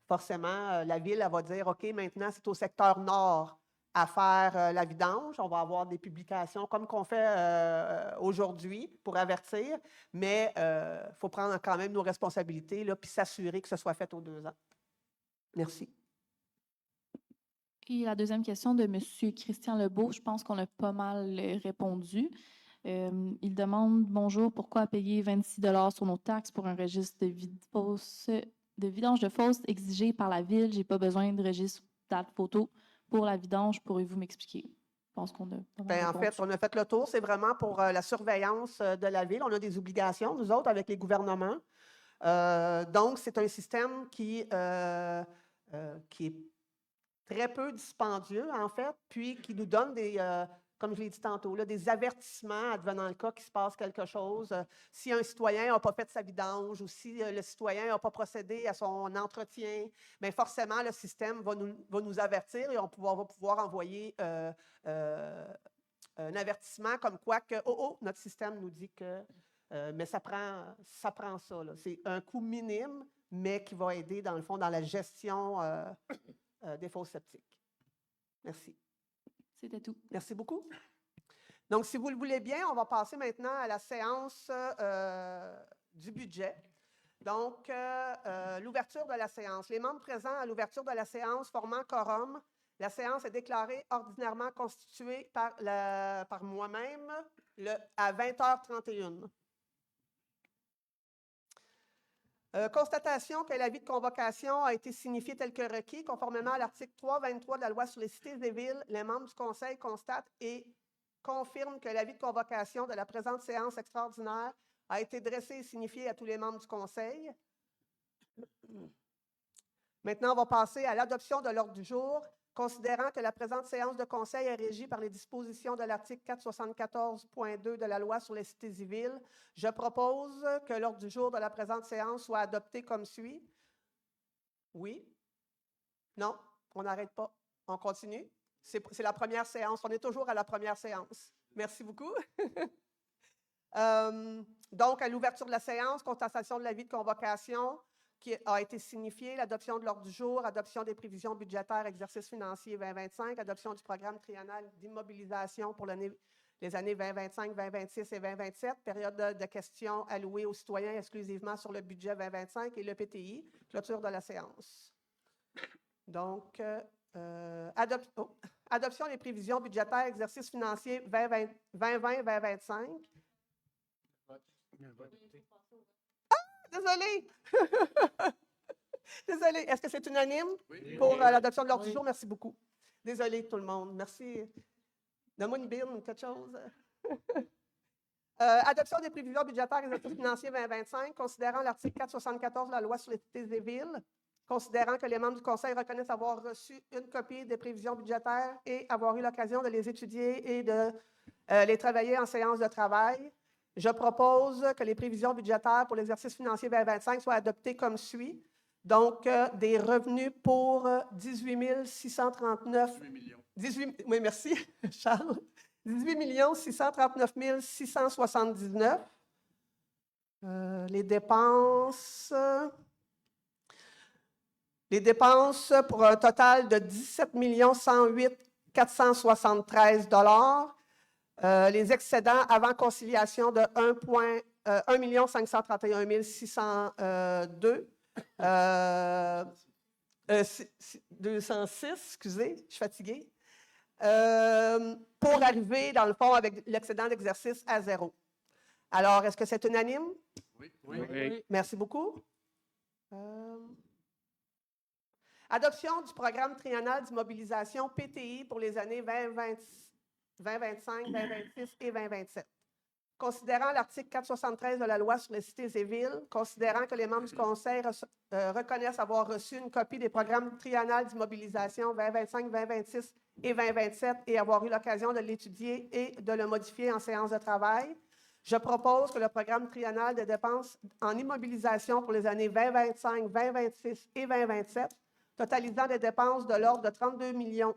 forcément, la ville, elle va dire, OK, maintenant, c'est au secteur nord à faire la vidange. On va avoir des publications comme qu'on fait aujourd'hui pour avertir, mais il faut prendre quand même nos responsabilités là, puis s'assurer que ce soit fait aux 2 ans. Merci. Et la deuxième question de M. Christian Lebeau, je pense qu'on a pas mal répondu. Il demande, bonjour, pourquoi payer 26 $ sur nos taxes pour un registre de vidange de fosse exigé par la ville? J'ai pas besoin de registre date photo pour la vidange. Pourriez-vous m'expliquer? Je pense qu'on a pas mal En fait, répondu. on a fait le tour. C'est vraiment pour la surveillance de la ville. On a des obligations, nous autres, avec les gouvernements. Donc, c'est un système qui est très peu dispendieux, en fait, puis qui nous donne des, comme je l'ai dit tantôt, là, des avertissements advenant le cas qu'il se passe quelque chose. Si un citoyen n'a pas fait sa vidange ou si le citoyen n'a pas procédé à son entretien, bien forcément, le système va nous avertir et on va pouvoir envoyer un avertissement comme quoi que, notre système nous dit que... mais ça prend ça. C'est un coût minime, mais qui va aider, dans le fond, dans la gestion des fosses septiques. Merci. C'était tout. Merci beaucoup. Donc, si vous le voulez bien, on va passer maintenant à la séance du budget. Donc, l'ouverture de la séance. Les membres présents à l'ouverture de la séance formant quorum, la séance est déclarée ordinairement constituée par moi-même à 20h31. Constatation que l'avis de convocation a été signifié tel que requis, conformément à l'article 323 de la Loi sur les cités et villes. Les membres du Conseil constatent et confirment que l'avis de convocation de la présente séance extraordinaire a été dressé et signifié à tous les membres du Conseil. Maintenant, on va passer à l'adoption de l'ordre du jour. Considérant que la présente séance de Conseil est régie par les dispositions de l'article 474.2 de la Loi sur les cités et villes, je propose que l'ordre du jour de la présente séance soit adopté comme suit. Oui? Non? On n'arrête pas. On continue? C'est la première séance. On est toujours à la première séance. Merci beaucoup. Donc, à l'ouverture de la séance, constatation de l'avis de convocation qui a été signifié, l'adoption de l'ordre du jour, adoption des prévisions budgétaires, exercice financier 2025, adoption du programme triennal d'immobilisation pour les années 2025, 2026 et 2027, période de questions allouées aux citoyens exclusivement sur le budget 2025 et le PTI, clôture de la séance. Donc, adoption des prévisions budgétaires, exercice financier 2020-2025. Désolée. Désolée. Est-ce que c'est unanime pour l'adoption de l'ordre du jour? Merci beaucoup. Désolée tout le monde. Merci. Donne-moi une bine, quelque chose. Adoption des prévisions budgétaires et exercices financiers 2025, considérant l'article 474 de la Loi sur les cités et villes, considérant que les membres du Conseil reconnaissent avoir reçu une copie des prévisions budgétaires et avoir eu l'occasion de les étudier et de les travailler en séance de travail. Je propose que les prévisions budgétaires pour l'exercice financier 2025 soient adoptées comme suit. Donc, des revenus pour 18 639... 18, oui, merci, Charles. 18 639 679. Les dépenses pour un total de 17 108 473 $. Les excédents avant conciliation de 1 531 602. 206, excusez, je suis fatiguée. Pour arriver, dans le fond, avec l'excédent d'exercice à 0. Alors, est-ce que c'est unanime? Oui. Merci beaucoup. Adoption du programme triennal d'immobilisation PTI pour les années 2025, 2026 et 2027. Considérant l'article 473 de la Loi sur les cités et villes, considérant que les membres du Conseil reconnaissent avoir reçu une copie des programmes triennales d'immobilisation 2025, 2026 et 2027 et avoir eu l'occasion de l'étudier et de le modifier en séance de travail, je propose que le programme triennal de dépenses en immobilisation pour les années 2025, 2026 et 2027, totalisant des dépenses de l'ordre de 32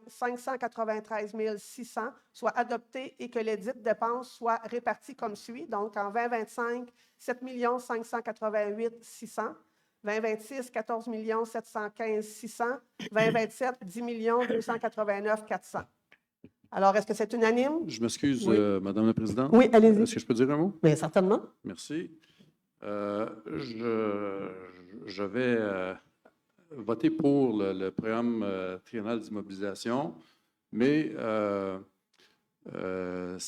593 600 soient adoptées et que les dites dépenses soient réparties comme suit. Donc, en 2025, 7 588 600. 2026, 14 715 600. 2027, 10 289 400. Alors, est-ce que c'est unanime? Je m'excuse, Oui. Madame la Présidente. Oui, allez-y. Est-ce que je peux dire un mot? Bien, certainement. Merci. Je vais voter pour le programme triennal d'immobilisation, mais je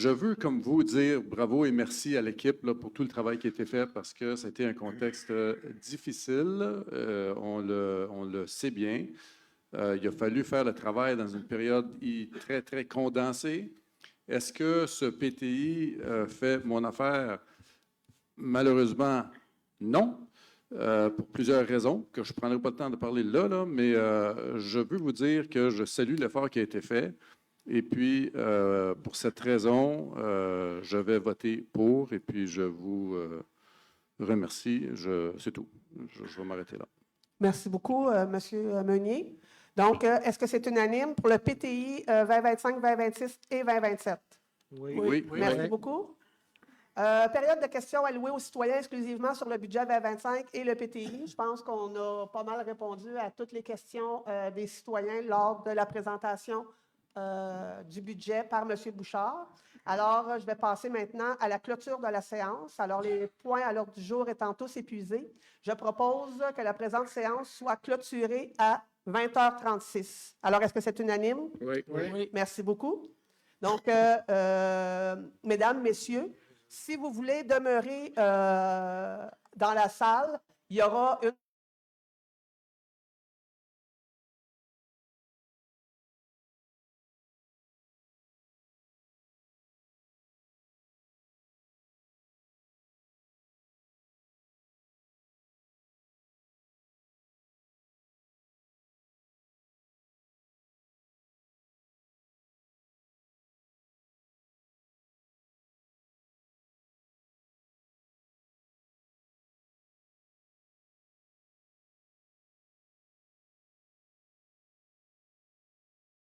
veux, comme vous, dire bravo et merci à l'équipe là, pour tout le travail qui a été fait parce que ça a été un contexte difficile, on le sait bien. Il a fallu faire le travail dans une période très, très condensée. Est-ce que ce PTI fait mon affaire? Malheureusement, non, pour plusieurs raisons que je ne prendrai pas le temps de parler là, mais je veux vous dire que je salue l'effort qui a été fait. Et puis, pour cette raison, je vais voter pour et puis je vous remercie. C'est tout. Je vais m'arrêter là. Merci beaucoup, M. Meunier. Donc, est-ce que c'est unanime pour le PTI 2025, 2026 et 2027? Oui. Merci beaucoup. Période de questions allouée aux citoyens exclusivement sur le budget 2025 et le PTI. Je pense qu'on a pas mal répondu à toutes les questions des citoyens lors de la présentation du budget par M. Bouchard. Alors, je vais passer maintenant à la clôture de la séance. Alors, les points à l'ordre du jour étant tous épuisés, je propose que la présente séance soit clôturée à 20h36. Alors, est-ce que c'est unanime? Oui. Merci beaucoup. Donc, mesdames, messieurs, si vous voulez demeurer dans la salle, il y aura une